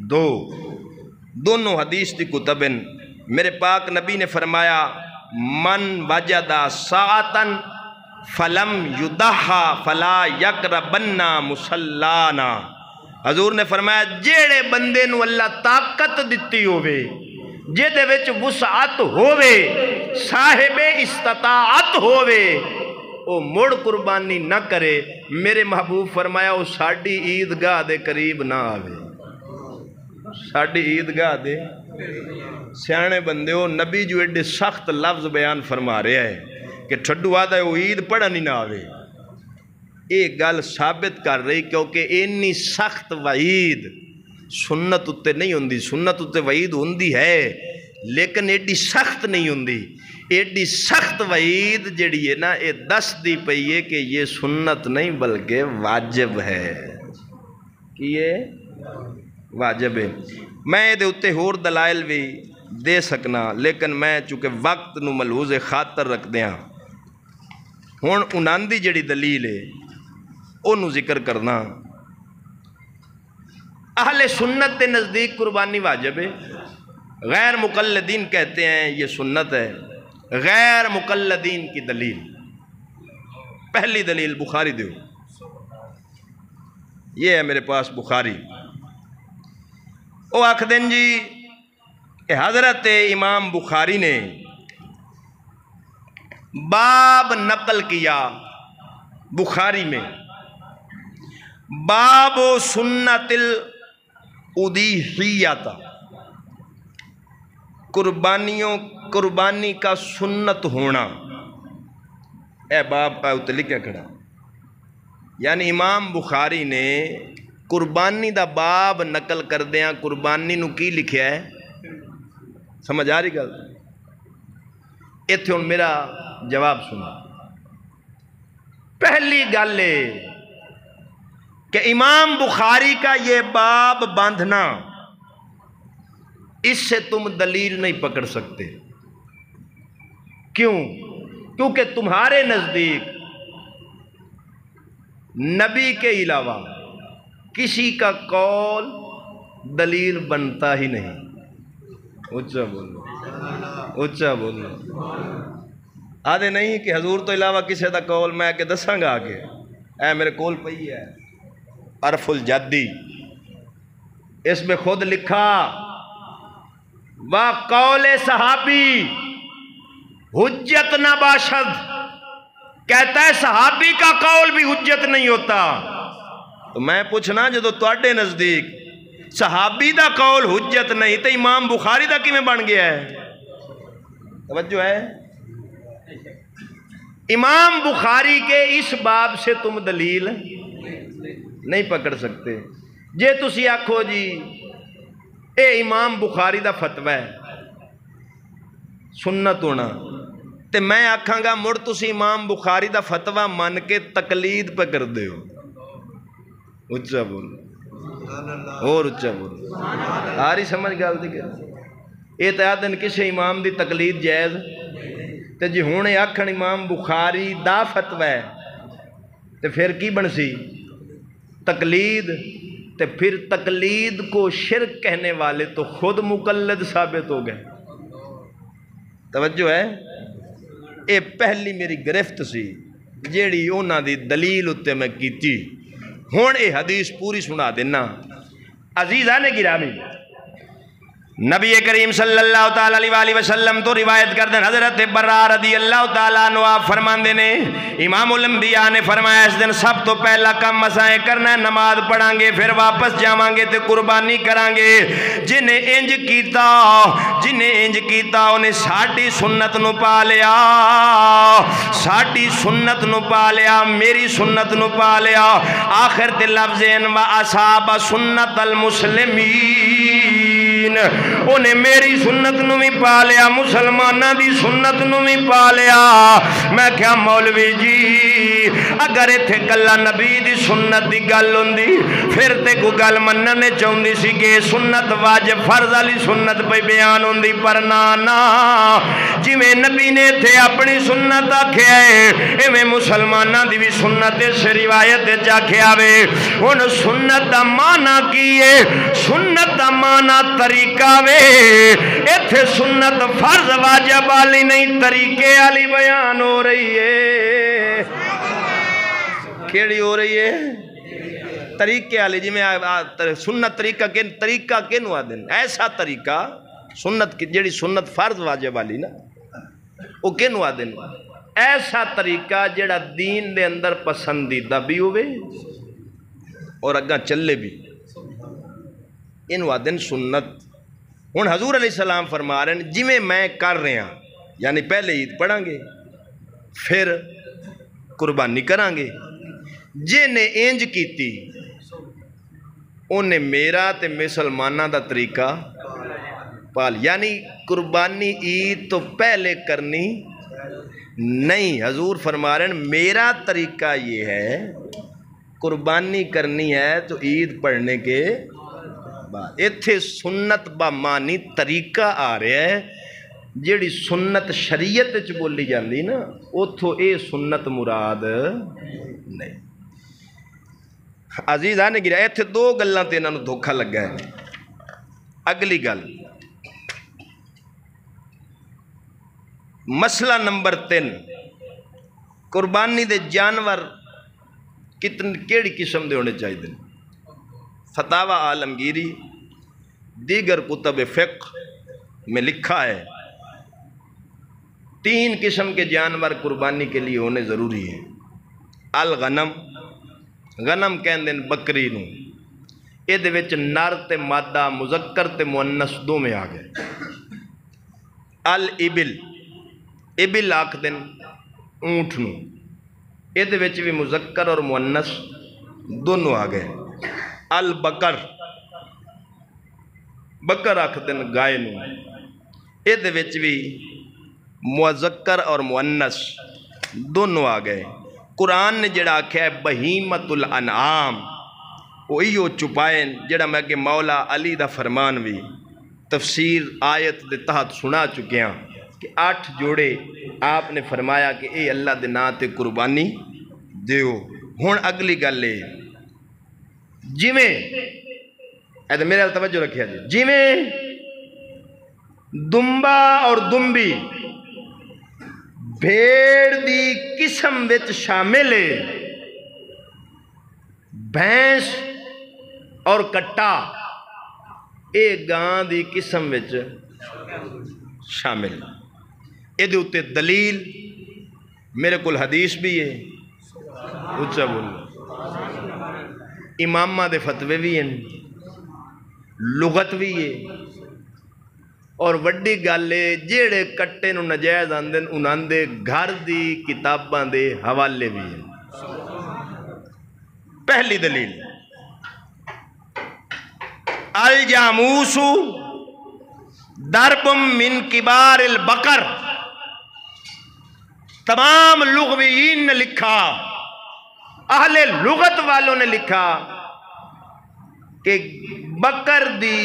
دونوں حدیث دی کتبن میرے پاک نبی نے فرمایا من وجد ساعتن فلم یدہا فلا یقربن مصلانا حضور نے فرمایا جیڑے بندے نو اللہ طاقت دتی ہوئے جیدے وچ وسعت ہوئے صاحب استطاعت ہوئے او مڑ قربانی نہ کرے میرے محبوب فرمایا وہ ساڑی عیدگاہ دے قریب نہ آوے ساڑی عیدگاہ دے سیانے بندے ہو نبی جو ایڈے سخت لفظ بیان فرما رہے ہیں کہ ٹھڈو آدھا ہے وہ عید پڑھا نہیں نہ آوے ایک گل ثابت کر رہی کیونکہ اینی سخت وعید سنت اتے نہیں ہوندی سنت اتے وعید ہوندی ہے لیکن ایڈی سخت نہیں ہوندی ایڈی سخت وعید جڑی ہے نا یہ دس دی پئی ہے کہ یہ سنت نہیں بلکہ واجب ہے کہ یہ واجب ہے میں دے اتے ہور دلائل بھی دے سکنا لیکن میں چونکہ وقت نو ملحوظ خاطر رکھ دیاں ہون انہاں دی جڑی دلیل ہے انہوں ذکر کرنا اہل سنت کے نزدیک قربانی واجب ہے غیر مقلدین کہتے ہیں یہ سنت ہے غیر مقلدین کی دلیل پہلی دلیل بخاری دیو یہ ہے میرے پاس بخاری او آخدین جی کہ حضرت امام بخاری نے باب نقل کیا بخاری میں باب سنت الادیحیہ قربانی کا سنت ہونا اے باب پہ لکھا کھڑا یعنی امام بخاری نے قربانی دا باب نقل کر دیاں قربانی نو کی لکھیا ہے سمجھ آ رہی گل ایتھے ہن میرا جواب سنا پہلی گل ہے کہ امام بخاری کا یہ باب باندھنا، اس سے تم دلیل نہیں پکڑ سکتے۔ کیوں؟ کیونکہ تمہارے نزدیک نبی کے علاوہ کسی کا قول دلیل بنتا ہی نہیں۔ اونچا بولو، اونچا بولو۔ آدھے نہیں کہ حضور تو علاوہ کسی دا قول میں کہ دساں گا آگے، اے میرے کول پئی ہے عرف الجدی، اس میں خود لکھا وَقَوْلِ صحابی حجت نہ باشد، کہتا ہے صحابی کا قول بھی حجت نہیں ہوتا۔ تو میں پوچھنا جدو تواڈے نزدیک صحابی دا قول حجت نہیں تو امام بخاری دا کیویں بن گیا ہے؟ توجہ ہے؟ امام بخاری کے اس باب سے تم دلیل نہیں پکڑ سکتے۔ جے تسی آکھو جی اے امام بخاری دا فتوی ہے سنت ہونا، تے میں آکھاں گا مڑ تسی امام بخاری دا فتوی من کے تقلید پہ کر دے ہو۔ اچھا بولو اور اچھا بولو، آ رہی سمجھ گل دی کہ اے تے آدن کسے امام دی تقلید جائز تے جی ہونے آکھن امام بخاری دا فتوی ہے تے پھر کی بن سی تقلید، تے پھر تقلید کو شرک کہنے والے تو خود مقلد ثابت ہو گئے۔ توجہ ہے؟ اے پہلی میری گرفت سی جیڑی اونا دی دلیل اتے میں کیتی۔ ہون اے حدیث پوری سنا دینا۔ عزیزان گرامی، نبی کریم صلی اللہ تعالیٰ علیہ وسلم تو روایت کردن حضرت براء رضی اللہ تعالیٰ عنہ آپ فرماندے نے امام الانبیاء نے فرمایا اس دن سب تو پہلا کام مسائے کرنا ہے، نماز پڑھاں گے پھر واپس جاواں گے تے قربانی کران گے۔ جنہیں انج کیتا انہیں ساڑی سنت نو پا لیا، ساڑی سنت نو پا لیا، میری سنت نو پا لیا۔ آخر تے لفظ و اصحاب سنت المسلمین، انہیں میری سنت نو بھی پا لیا، مسلمانہ دی سنت نو بھی پا لیا۔ میں کیا مولوی جی اگر ایتھے کلا نبی دی سنت دی گل ہوندی پھر تے کو گل مننے چاہندی سی کہ سنت واجب فرض والی سنت پہ بیان ہوندی، پر نا جی میں نبی نے تھے اپنی سنت آکھیا ہے ایویں مسلمانہ دی بھی سنت اس روایت چاکھیا وے۔ ان سنت دا معنی کی ہے؟ سنت دا معنی طریقہ وے، ایتھے سنت فرض واجب والی نہیں طریقے والی بیان ہو رہی ہے۔ کیڑی ہو رہی ہے؟ طریقے والی، جی میں سنت طریقہ کینو آدن ایسا طریقہ سنت جیڑی سنت فرض واجب والی نا وہ کینو آدن ایسا طریقہ جیڑا دین دے اندر پسندیدہ بھی ہوئے اور اگاں چلے بھی، انو آدن سنت۔ ہن حضور علیہ السلام فرما رہے ہیں جی میں کر رہے ہیں، یعنی پہلے عید پڑھاں گے پھر قربانی کران گے۔ جے نے انج کیتی انہیں میرا تے مسلمانہ دا طریقہ پال، یعنی قربانی عید تو پہلے کرنی نہیں۔ حضور فرما رہے ہیں میرا طریقہ یہ ہے قربانی کرنی ہے تو عید پڑھنے کے بعد۔ ایتھے سنت با معنی طریقہ آ رہا ہے، جیڑی سنت شریعت وچ بولی جاندی نا اتھوں اے سنت مراد نہیں۔ عزیزاں نے گرا ایتھے دو گلاں تے انہاں نوں دھوکھا لگا ہے۔ اگلی گل مسئلہ نمبر 3، قربانی دے جانور کیڑی قسم دے ہونے چاہیے؟ فتاوی عالمگیری دیگر کتب فقہ میں لکھا ہے 3 قسم کے جانور قربانی کے لیے ہونے ضروری ہیں۔ الغنم، غنم کہندے بکری نو، اے دے وچ نر تے مادہ مذکر تے مؤنث دو میں آ گئے۔ الابل، ابل آکھدن اونٹ نو، اے دے وچ بھی مذکر اور مؤنث دونوں آ گئے۔ البکر، بکر آکھدن گائے نو، اے دے وچ بھی مذکر اور مؤنث دونوں آ گئے۔ قرآن نے جڑا آکھیا ہے بہیمت الانعام، وہ چھپائیں جڑا میں کہ مولا علی دا فرمان بھی تفسیر آیت دے تحت سنا چکے ہیں کہ 8 جوڑے آپ نے فرمایا کہ اے اللہ دے نام تے قربانی دیو۔ ہن اگلی گل ہے جویں اے میرے توجہ رکھیا جی، جویں دمبا اور دمبی بھیڑ دی قسم وچ شامل ہے، بھینس اور کٹا اے گاں دی قسم وچ شامل ہے۔ اے دے اتے دلیل میرے کول حدیث بھی ہے، اچھا بولو، امامہ دے فتوے بھی ہیں، لغت بھی ہے، اور وڈی گل ہے جیڑے کٹے نو نجائز آندن انہاں دے گھر دی کتاباں دے حوالے بھی ہیں۔ پہلی دلیل الجاموس ضرب من کبار البقر، تمام لغویین نے لکھا، اہل لغت والوں نے لکھا کہ بکر دی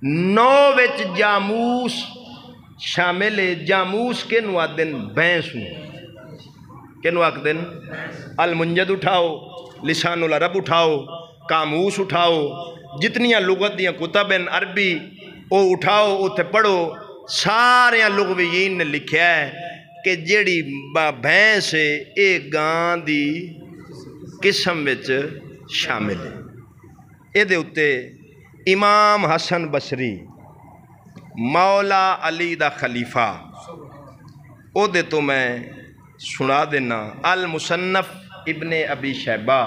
نو وچ جاموس شامل ہے۔ جاموس کے نو آدن بھینس نو، کہ نو آدن المنجد اٹھاؤ، لسان العرب اٹھاؤ، قاموس اٹھاؤ، جتنیاں لغت دیاں کتب ہیں عربی او اٹھاؤ، اوتے پڑھو، سارے لغویین نے لکھیا ہے کہ جیڑی بھینس ہے اے گاں دی قسم وچ شامل ہے۔ اے دے اتے امام حسن بصری مولا علی دا خلیفہ او دے تو میں سنا دینا، المصنف ابن ابی شیبہ،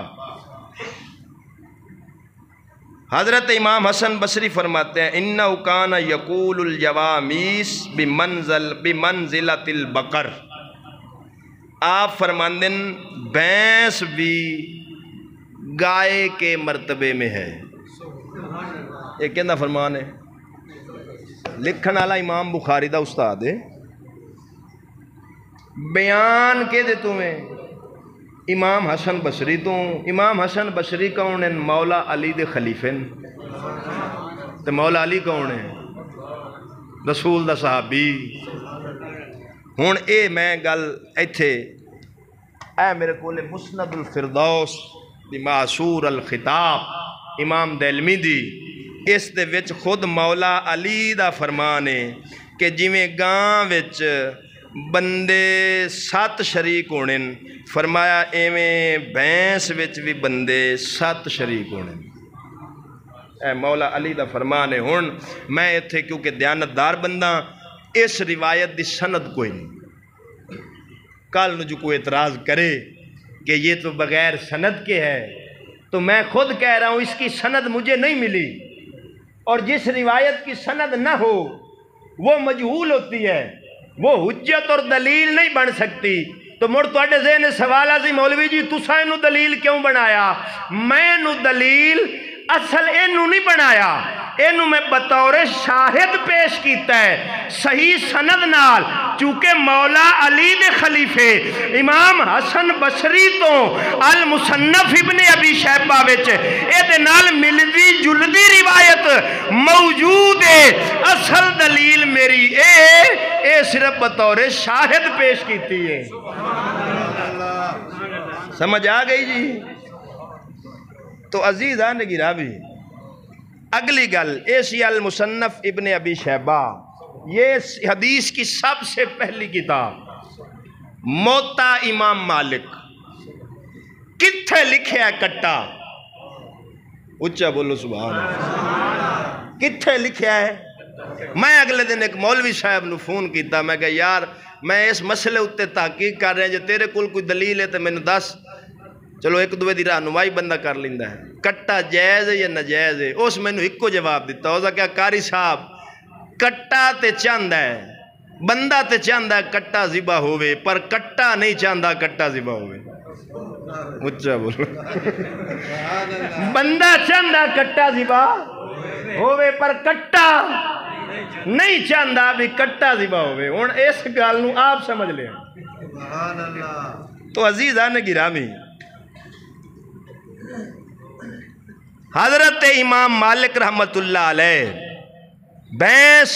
حضرت امام حسن بصری فرماتے ہیں انہو کان یقول الجوامیس بمنزلت البقر، آپ فرماندن بھینس بھی گائے کے مرتبے میں ہے۔ یہ کہنا فرمان ہے، لکھن والا امام بخاری دا استاد ہے، بیان کے دے تمہیں امام حسن بصری تو، امام حسن بصری کون ہیں؟ مولا علی دے خلیفے، تو مولا علی کون ہیں؟ رسول دا صحابی۔ ہون اے میں گل ایتھے اے میرے کولے مسند الفردوس دی معصور الخطاب امام دہلمی دی، اس دے وچ خود مولا علی دا فرمان ہے کہ جویں گاں وچ بندے 7 شریک ہونے، فرمایا ایویں بھینس وچ بھی بندے 7 شریک ہونے۔ اے مولا علی دا فرمان ہے۔ ہن میں ایتھے کیونکہ دیانتدار بندہ، اس روایت دی سند کوئی نہیں، کل نو جو کوئی اعتراض کرے کہ یہ تو بغیر سند کے ہے، تو میں خود کہہ رہا ہوں اس کی سند مجھے نہیں ملی، اور جس روایت کی سند نہ ہو وہ مجہول ہوتی ہے، وہ حجت اور دلیل نہیں بن سکتی۔ تو مڑ تواڈے ذہن سوال آسی مولوی جی تساں اینو دلیل کیوں بنایا؟ میں اینو دلیل اصل اینو نہیں بنایا، اینو میں بطور شاہد پیش کیتا ہے صحیح سند نال، چونکہ مولا علی دے خلیفے امام حسن بصری تو المصنف ابن ابی شیبہ وچ اے دے نال ملدی جلدی روایت موجود ہے۔ اصل دلیل میری اے صرف بطور شاہد پیش کیتی ہے۔ سمجھ آ گئی جی؟ تو عزیزان گرامی اگلی گل ایسی المصنف ابن ابی شیبہ، یہ حدیث کی سب سے پہلی کتاب، موطا امام مالک، کتھے لکھے ہے کٹا؟ اچھا بولو سبحان اللہ، کتھے لکھے ہے؟ میں اگلے دن ایک مولوی صاحب نو فون کیتا، میں کہا یار میں اس مسئلے اتے تحقیق کر رہے ہیں، جو تیرے کول کوئی دلیل ہے تو میں نے دس، چلو ایک دوے دی رہنمائی بندہ کر لیندا ہے، کٹا جائز ہے یا ناجائز ہے؟ اس میں نے ایک کو جواب دیتا، اس کہا قاری صاحب کٹا تے چاند ہے، بندہ تے چاند ہے کٹا ذبح ہوئے، پر کٹا نہیں چاندہ کٹا ذبح ہوئے۔ اچھا بولو، بندہ چاندہ کٹا ذبح ہوئے، پر کٹا نہیں چاندہ بھی کٹا ذبح ہوئے۔ ہن اس گل نو آپ سمجھ لیں۔ تو عزیزان گرامی حضرت امام مالک رحمت اللہ علیہ بھینس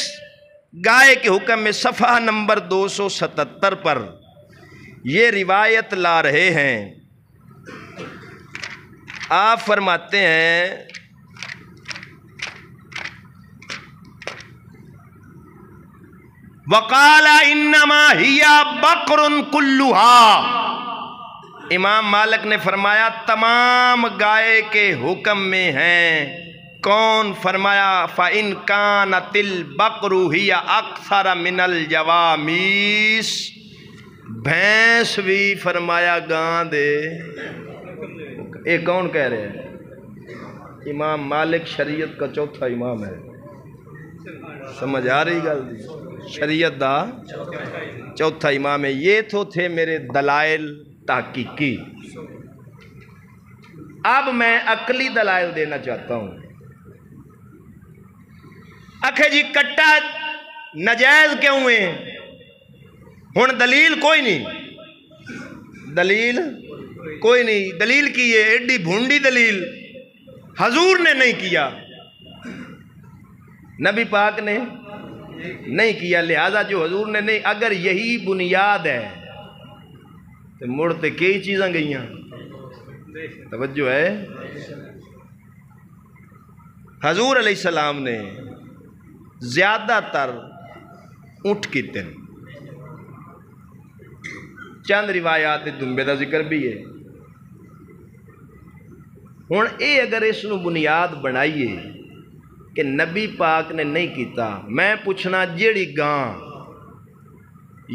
گائے کے حکم میں صفحہ نمبر 277 پر یہ روایت لا رہے ہیں. آپ فرماتے ہیں وقال انما ہی بقر کلھا. امام مالک نے فرمایا تمام گائے کے حکم میں ہیں. کون؟ فرمایا فَإِن كَانَتِ الْبَقْرُ هِيَ أَكْثَرَ مِنَ الْجَوَامِيسِ. بھینس بھی فرمایا گاں دے. یہ کون کہہ رہے ہیں؟ امام مالک شریعت کا چوتھا امام ہے. سمجھ آ رہی گل؟ شریعت دا چوتھا امام ہے. یہ تو تھے میرے دلائل تحقیقی. اب میں عقلی دلائل دینا چاہتا ہوں. اکھے جی کٹا نجائز کیوں ہے؟ ہن دلیل کوئی نہیں. دلیل کوئی نہیں. دلیل کی ہے ایڈی بھونڈی دلیل. حضور نے نہیں کیا، نبی پاک نے نہیں کیا، لہذا جو حضور نے نہیں، اگر یہی بنیاد ہے تو مڑتے کئی چیزاں گئیاں. توجہ ہے؟ حضور علیہ السلام نے زیادہ تر اونٹ کیتے ہیں. چند روایات دنبے دا ذکر بھی ہے. ہن اے اگر اس نو بنیاد بنائیے کہ نبی پاک نے نہیں کیتا، میں پوچھنا جیڑی گاں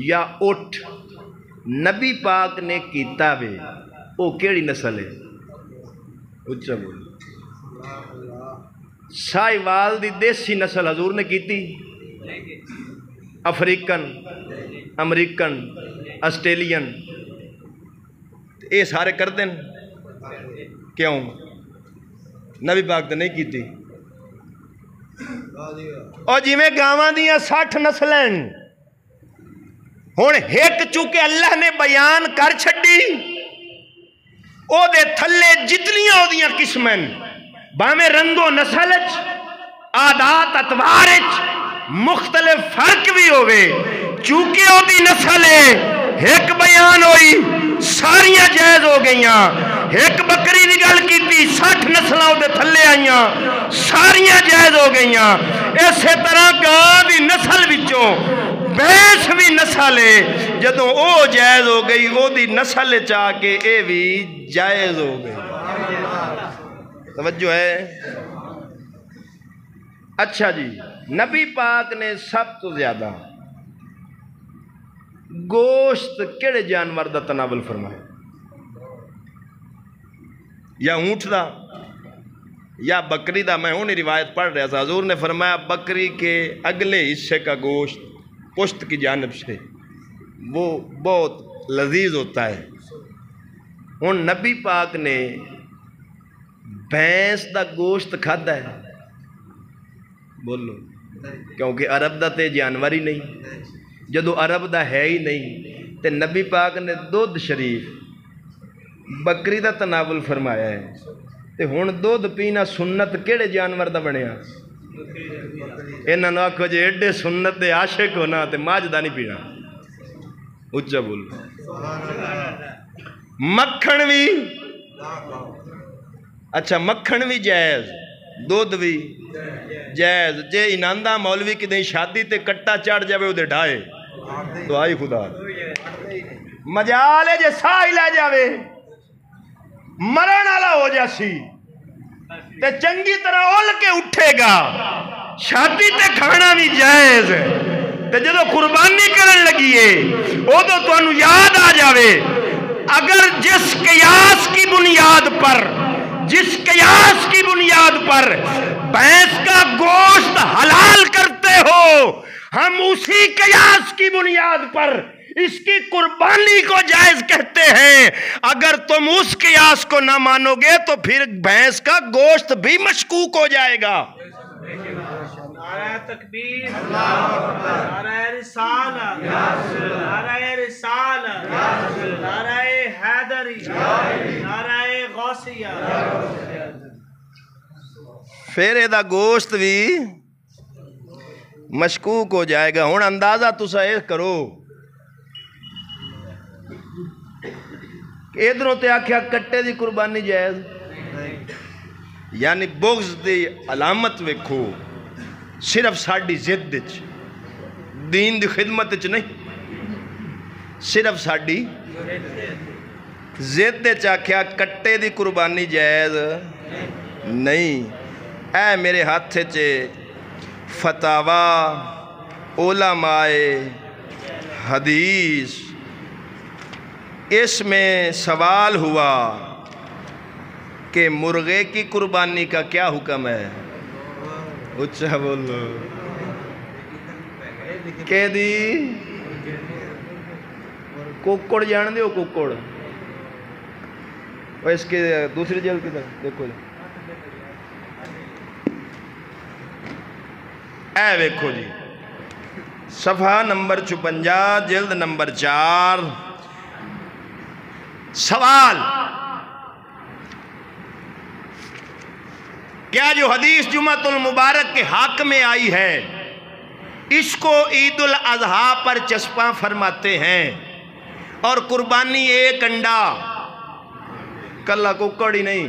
یا اٹھ نبی پاک نے کیتا وے او کیڑی نسل ہے؟ اچھا بول. ساہیوال دی دیسی نسل حضور نے کیتی؟ افریقن، امریکن، آسٹریلین اے سارے کر دیں. کیوں؟ نبی پاک تو نہیں کیتی. اور جی میں گاواں دیاں 60 نسلیں ہن ایک چونکہ اللہ نے بیان کر چھڈی، او دے تھلے جتنیاں او دیاں قسمیں باویں رنگ و نسل عادات اتوار مختلف فرق بھی ہوئے، چونکہ او دی نسل ہے ایک بیان ہوئی ساریاں جائز ہو گئیاں. ایک بکری دی گل کیتی 60 نسلاں دے تھلے آئیاں ساریاں جائز ہو گئیاں. اسی طرح گاں دی نسل وچوں بھینس بھی نسل ہے، جدوں او جائز ہو گئی او دی نسل چاہ کے اے بھی جائز ہو گئی. توجہ ہے؟ اچھا جی، نبی پاک نے سب تو زیادہ گوشت کیڑے جانور دا تناول فرمایا؟ یا اونٹ دا یا بکری دا؟ میں ہونی روایت پڑھ رہا تھا، حضور نے فرمایا بکری کے اگلے حصے کا گوشت پشت کی جانب سے وہ بہت لذیذ ہوتا ہے. ہن نبی پاک نے بھینس دا گوشت کھادا ہے؟ بولو. کیونکہ عرب دا تے جانور ہی نہیں. جدو عرب دا ہے ہی نہیں تے نبی پاک نے دودھ شریف بکری دا تناول فرمایا ہے. تے ہن دودھ پینا سنت کیڑے جانور دا بنیا؟ انہاں نوں آکھو جے ایڈے سنت دے عاشق ہونا تے ماجھ دا نہیں پینا. اچھا بول. مکھن بھی اچھا مکھن بھی جائز، دودھ بھی جائز. جے اناندہ مولوی کی دیں شادی تے کٹا چڑھ جاوے اودے ڈھائے تو آئی خدا مجالے جے ساہی لے جاوے مرن والا ہو جاسی تے چنگی طرح اول کے اٹھے گا. شادی تے کھانا بھی جائز تے جدو قربانی کرن لگیے او تو تانوں یاد آ جاوے اگر جس قیاس کی بنیاد پر بھینس کا گوشت حلال کرتے ہو، ہم اسی قیاس کی بنیاد پر اس کی قربانی کو جائز کہتے ہیں. اگر تم اس قیاس کو نہ مانو گے تو پھر بھینس کا گوشت بھی مشکوک ہو جائے گا. نعرہ تکبیر، نعرہ رسالہ، نعرہ رسالہ، نعرہ حیدری، نعرہ غوثیہ. پھر یہ گوشت بھی مشکوک ہو جائے گا۔ ہن اندازہ تسا یہ کرو، ادھروں تے آکھیا کٹے دی قربانی جائز، یعنی بغض دی علامت ویکھو صرف ساڈی ضد وچ، دین دی خدمت وچ نہیں، صرف ساڈی ضد وچ آکھیا کٹے دی قربانی جائز نہیں۔ اے میرے ہاتھ وچ فتاوا علماء حدیث، اس میں سوال ہوا کہ مرغے کی قربانی کا کیا حکم ہے؟ اچھا بولو کہ دی ککڑ جان دیو، ککڑ اور اس کے دوسری جلد کی طرف دیکھو، اے ویکھو جی صفحہ نمبر 56 جلد نمبر 4، سوال کیا جو حدیث جمعۃ المبارک کے حق میں آئی ہے اس کو عید الاضحیٰ پر چسپاں فرماتے ہیں، اور قربانی ایک انڈا، کلا ککڑ ہی نہیں،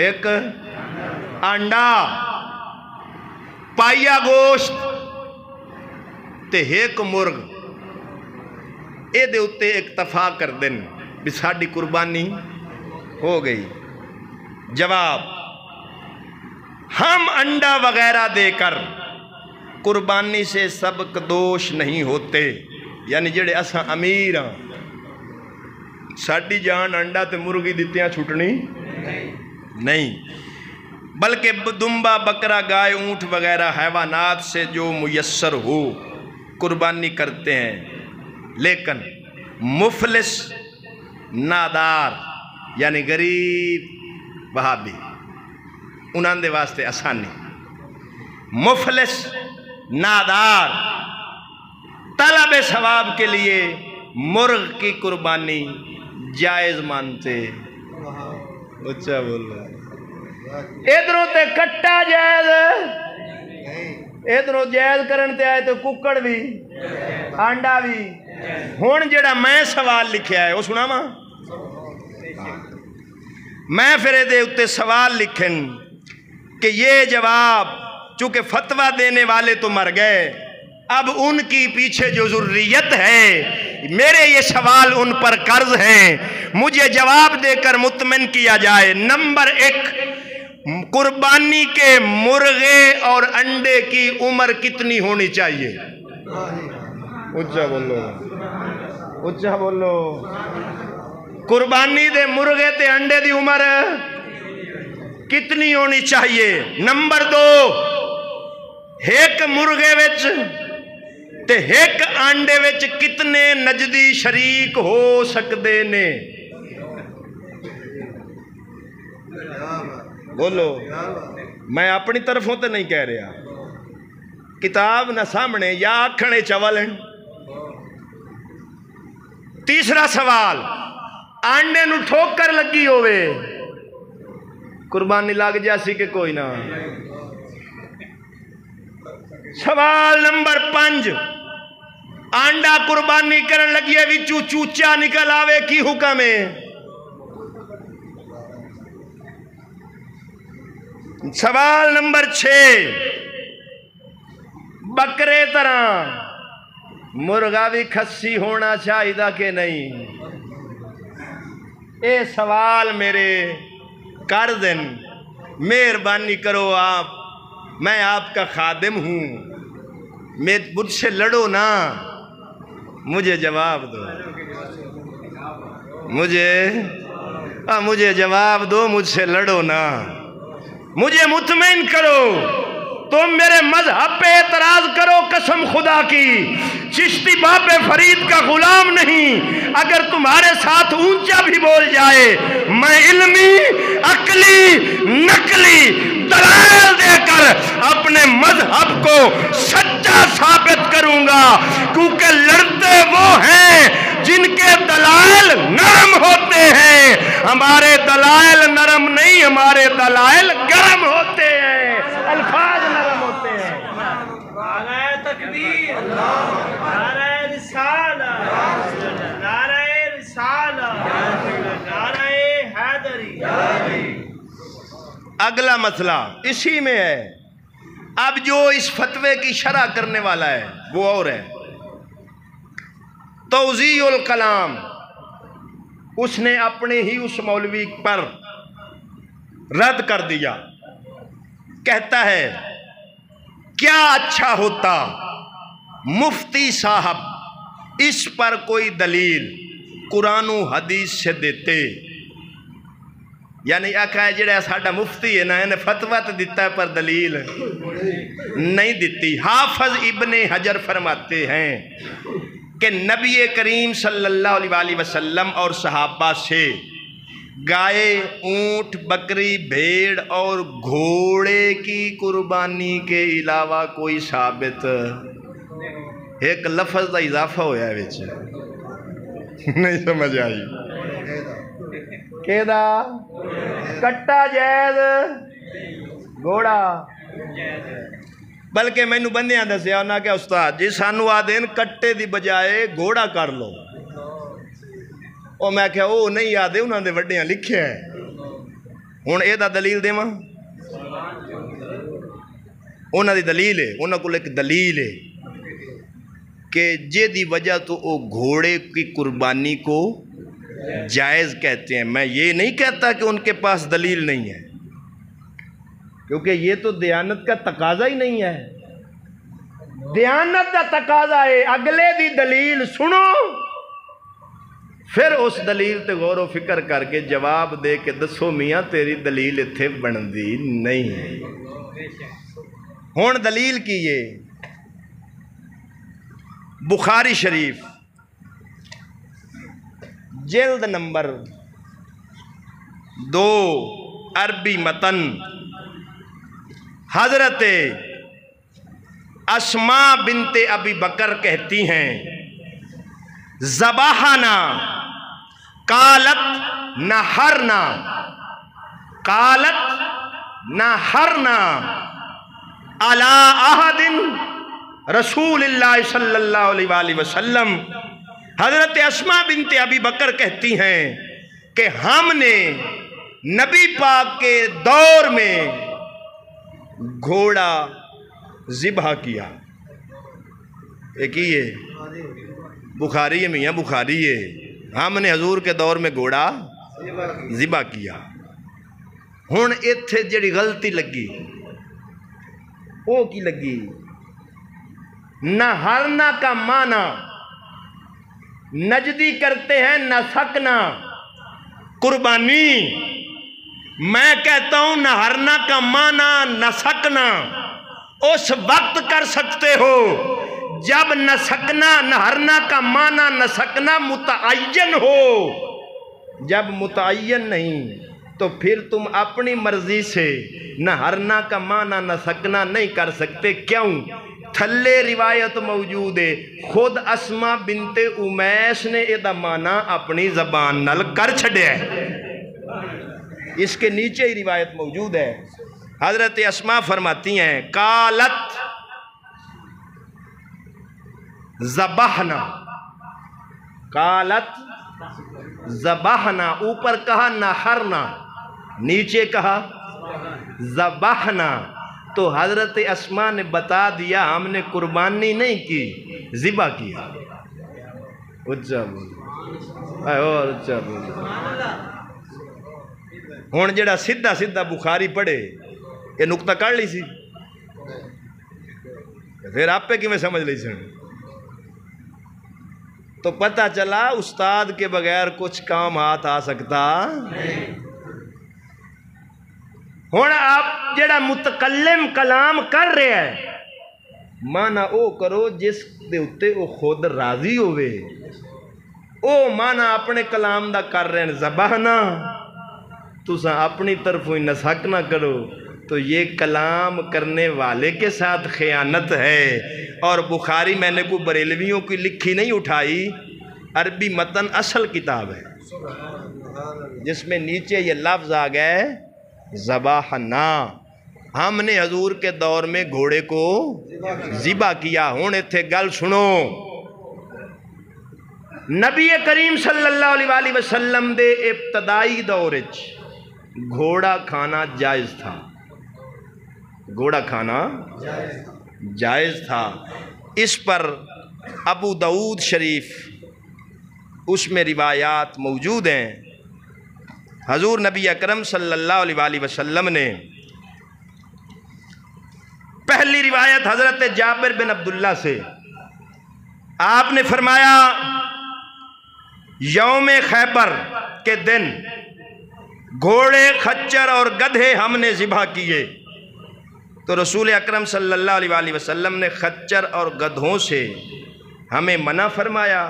ایک انڈا، پائیا گوشت تے ایک مرغ، اے دے اتے اکتفا کر دن بھی ساڑی قربانی ہو گئی۔ جواب، ہم انڈا وغیرہ دے کر قربانی سے سبق دوش نہیں ہوتے، یعنی جڑے اساں امیر ہاں، ساڑی جان انڈا تے مرغی دیتیاں چھٹنی نہیں، بلکہ دمبا بکرا گائے اونٹ وغیرہ حیوانات سے جو میسر ہو قربانی کرتے ہیں، لیکن مفلس نادار یعنی غریب وہابی انہاں دے واسطے آسانی، مفلس نادار طلب ثواب کے لیے مرغ کی قربانی جائز مانتے۔ اچھا بول رہا ہے، ادھروں تے کٹا جائز، ادھروں جائز کرن تے آئے تو ککڑ بھی آنڈا بھی۔ ہون جڑا میں سوال لکھیا ہے وہ سنا ماں، میں پھر دے اتے سوال لکھن کہ یہ جواب چونکہ فتویٰ دینے والے تو مر گئے، اب ان کی پیچھے جو ذریت ہے، میرے یہ سوال ان پر قرض ہیں، مجھے جواب دے کر مطمئن کیا جائے۔ نمبر 1، قربانی کے مرغے اور انڈے کی عمر کتنی ہونی چاہیے؟ اچھا بولو، اچھا بولو، قربانی دے مرغے تے انڈے دی عمر کتنی ہونی چاہیے؟ نمبر 2، ایک مرغے وچ تے ایک انڈے وچ کتنے نجدی شریک ہو سکدے نے؟ بولو، میں اپنی طرفوں تے نہیں کہہ رہا، کتاب نہ سامنے یا آکھنے چولن۔ تیسرا سوال، انڈے نو ٹھوکر لگی ہوئے قربانی لگ جاسی کہ کوئی نہ؟ سوال نمبر 5، انڈا قربانی کرن لگیے وچوں چوچا نکل آوے کی حکم ہے؟ سوال نمبر 6، بکرے طرح مرغا بھی کھسی ہونا چاہیے کہ نہیں؟ اے سوال میرے کر دیں، مہربانی کرو آپ، میں آپ کا خادم ہوں، مجھ سے لڑو نا، مجھے جواب دو، مجھے جواب دو، مجھ سے لڑو نا، مجھے مطمئن کرو، تم میرے مذہب پہ اعتراض کرو، قسم خدا کی چشتی باب فرید کا غلام نہیں، اگر تمہارے ساتھ اونچا بھی بول جائے میں علمی عقلی نقلی دلائل دے کر اپنے مذہب کو سچا ثابت کروں گا، کیونکہ لڑتے وہ ہیں جن کے دلائل نرم ہوتے ہیں، ہمارے دلائل نرم نہیں، ہمارے دلائل گرم ہوتے ہیں، الفاظ نرم ہوتے ہیں۔ نعرہ تکبیر، نعرہ رسالہ، نعرہ رسالہ، نعرہ حیدری۔ اگلا مسئلہ اسی میں ہے۔ اب جو اس فتوے کی شرح کرنے والا ہے وہ اور ہے، توزیع الکلام، اس نے اپنے ہی اس مولوی پر رد کر دیا، کہتا ہے کیا اچھا ہوتا مفتی صاحب اس پر کوئی دلیل قرآن و حدیث سے دیتے، یعنی آکھا ہے جڑا ساڈا مفتی ہے نا انہیں فتویٰ تو دیتا ہے پر دلیل نہیں دیتی۔ حافظ ابن حجر فرماتے ہیں کہ نبی کریم صلی اللہ علیہ وآلہ وسلم اور صحابہ سے گائے، اونٹ، بکری، بھیڑ اور گھوڑے کی قربانی کے علاوہ کوئی ثابت، ایک لفظ کا اضافہ ہویا ہے وچ، نہیں سمجھ آئی کہ دا کٹا جائز گھوڑا، بلکہ مینوں بندیاں دسیا انہاں کہ استاد جی سانو آدین کٹے دی بجائے گھوڑا کر لو، اور میں کہا وہ نہیں آدھے انہاں دے وڈیاں لکھے ہیں، ہن اے دا دلیل دیواں، انہاں دی دلیل ہے، انہاں کول ایک دلیل ہے کہ جے دی وجہ تو وہ گھوڑے کی قربانی کو جائز کہتے ہیں۔ میں یہ نہیں کہتا کہ ان کے پاس دلیل نہیں ہے، کیونکہ یہ تو دیانت کا تقاضا ہی نہیں ہے، دیانت کا تقاضا ہے اگلے دی دلیل سنو، پھر اس دلیل تے غور و فکر کر کے جواب دے کے دسو میاں تیری دلیل اتھے بندی نہیں ہے۔ ہون دلیل کی یہ بخاری شریف جلد نمبر 2 عربی متن، حضرت اسماء بنت ابی بکر کہتی ہیں ذبحنا قالت نحرنا، قالت نحرنا علی عہد رسول اللہ صلی اللہ علیہ وآلہ وسلم۔ حضرت اسماء بنت ابی بکر کہتی ہیں کہ ہم نے نبی پاک کے دور میں گھوڑا ذبح کیا، ایک ہی ہے بخاری ہے میاں بخاری ہے، ہم نے حضور کے دور میں گھوڑا ذبح کیا۔ ہن ایتھے جڑی غلطی لگی وہ کی لگی، نہرنا کا معنی نجدی کرتے ہیں نسکنا، قربانی، میں کہتا ہوں نہرنا کا معنی نسکنا اس وقت کر سکتے ہو جب نسکنا، نہرنا کا معنی نسکنا متعین ہو، جب متعین نہیں تو پھر تم اپنی مرضی سے نہرنا کا معنی نسکنا نہیں کر سکتے۔ کیوں؟ تھلے روایت موجود ہے، خود اسماء بنت امیس نے یہ معنی اپنی زبان نل کر چھڑیا ہے، اس کے نیچے ہی روایت موجود ہے۔ حضرت اسماء فرماتی ہیں قالت ذبحنا، قالت ذبحنا، اوپر کہا نحرنا، نیچے کہا ذبحنا، تو حضرت اسماء نے بتا دیا ہم نے قربانی نہیں کی، ذبح کیا۔ اچھا بول اور اچھا بول، ہون جڑا سیدھا سیدھا بخاری پڑھے یہ نقطہ کر لی سی، پھر آپ پہ کیوں سمجھ لی سن، تو پتہ چلا استاد کے بغیر کچھ کام ہاتھ آ سکتا نہیں۔ ہون آپ جڑا متکلم کلام کر رہے ہیں مانا او کرو جس دے اتے او خود راضی ہوئے، او مانا اپنے کلام دا کر رہے ہیں زبانہ، تو سا اپنی طرف ہی نسک نہ کرو، تو یہ کلام کرنے والے کے ساتھ خیانت ہے۔ اور بخاری میں نے کوئی بریلویوں کی لکھی نہیں اٹھائی، عربی متن اصل کتاب ہے جس میں نیچے یہ لفظ آ گئے ذبحنا، ہم نے حضور کے دور میں گھوڑے کو ذبح کیا۔ ہن ایتھے گل سنو، نبی کریم صلی اللہ علیہ وآلہ وسلم دے ابتدائی دور وچ گھوڑا کھانا جائز تھا، گھوڑا کھانا جائز تھا۔ اس پر ابو داؤد شریف اس میں روایات موجود ہیں۔ حضور نبی اکرم صلی اللہ علیہ وآلہ وسلم نے پہلی روایت حضرت جابر بن عبداللہ سے، آپ نے فرمایا یوم خیبر کے دن گھوڑے، خچر اور گدھے ہم نے ذبح کیے، تو رسول اکرم صلی اللہ علیہ وآلہ وسلم نے خچر اور گدھوں سے ہمیں منع فرمایا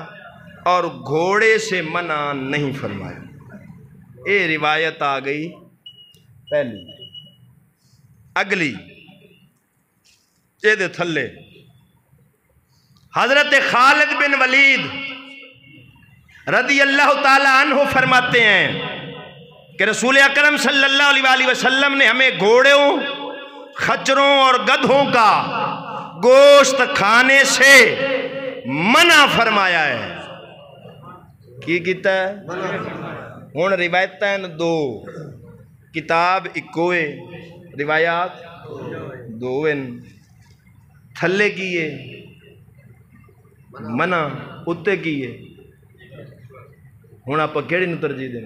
اور گھوڑے سے منع نہیں فرمایا۔ یہ روایت آ گئی پہلی۔ اگلی یہ تھلے حضرت خالد بن ولید رضی اللہ تعالی عنہ فرماتے ہیں کہ رسول اکرم صلی اللہ علیہ وآلہ وسلم نے ہمیں گھوڑوں، خچروں اور گدھوں کا گوشت کھانے سے منع فرمایا ہے۔ کی کیتا ہے؟ ہن روایتیں دو، کتاب اکوے، روایات دو ہیں۔ تھلے کیے منع، اتے کیے، ہن آپ کیڑی نوں ترجیح دیں؟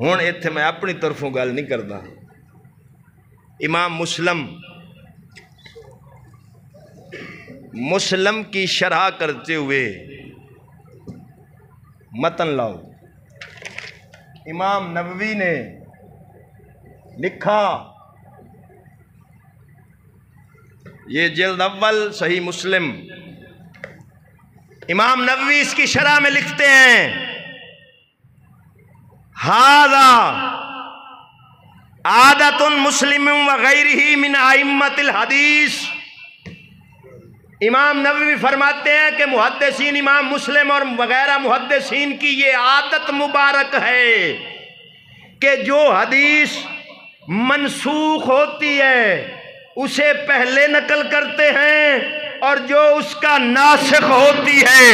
ہن ایتھے میں اپنی طرفوں گل نہیں کردا۔ امام مسلم کی شرح کرتے ہوئے متن لاؤ، امام نووی نے لکھا، یہ جلد اول صحیح مسلم، امام نووی اس کی شرح میں لکھتے ہیں ھذا عادت مسلم وغیرہ من ائمۃ الحدیث۔ امام نووی فرماتے ہیں کہ محدثین امام مسلم اور وغیرہ محدثین کی یہ عادت مبارک ہے کہ جو حدیث منسوخ ہوتی ہے اسے پہلے نقل کرتے ہیں اور جو اس کا ناسخ ہوتی ہے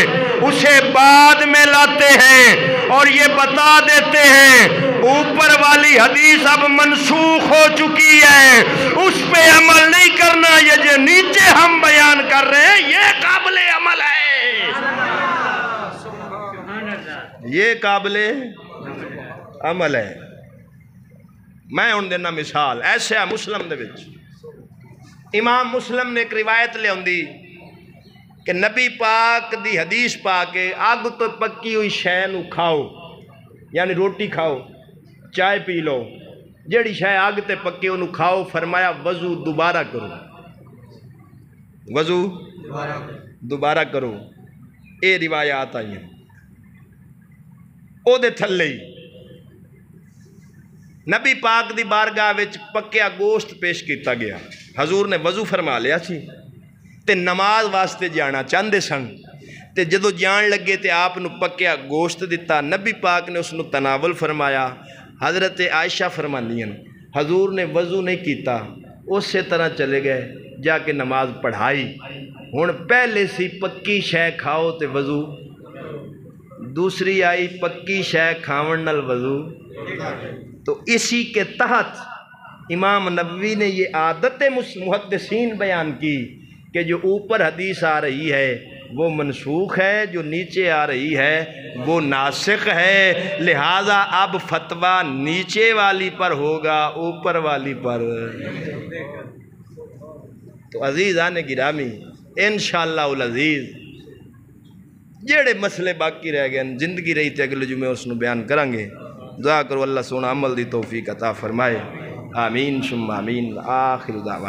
اسے بعد میں لاتے ہیں، اور یہ بتا دیتے ہیں اوپر والی حدیث اب منسوخ ہو چکی ہے، اس پہ عمل نہیں کرنا، یہ جو نیچے ہم بیان کر رہے ہیں یہ قابل عمل ہے، یہ قابل عمل ہے۔ میں ان دینا مثال ایسے ہے مسلم دے وچ، امام مسلم نے ایک روایت لے ہوندی کہ نبی پاک دی حدیث پا کے اگ تو پکی ہوئی شے نو کھاؤ، یعنی روٹی کھاؤ، چائے پی لو، جیڑی شے اگ تے پکی انہوں کھاؤ، فرمایا وضو دوبارہ کرو، وضو دوبارہ کرو۔ اے روایات آئی ہیں۔ او دے تھلے نبی پاک دی بارگاہ وچ پکیا گوشت پیش کیتا گیا، حضور نے وضو فرما لیا سی تے نماز واسطے جانا چاہندے سن، تے جدو جان لگے تے آپ نو پکیا گوشت دیتا، نبی پاک نے اس نو تناول فرمایا۔ حضرت عائشہ فرماندیاں حضور نے وضو نہیں کیتا، اسی طرح چلے گئے جا کے نماز پڑھائی۔ ہن پہلے سی پکی شے کھاؤ تے وضو، دوسری آئی پکی شے کھاون نال وضو، تو اسی کے تحت امام نووی نے یہ عادت محدثین بیان کی کہ جو اوپر حدیث آ رہی ہے وہ منسوخ ہے، جو نیچے آ رہی ہے وہ ناسخ ہے، لہٰذا اب فتویٰ نیچے والی پر ہوگا، اوپر والی پر۔ تو عزیزان گرامی انشاءاللہ العزیز جیڑے مسئلے باقی رہ گئے زندگی رہی تے اگلے جمعے اس نو بیان کریں گے۔ دعا کرو اللہ سونا عمل دی توفیق عطا فرمائے، آمین ثم آمین، آخر دعوانا۔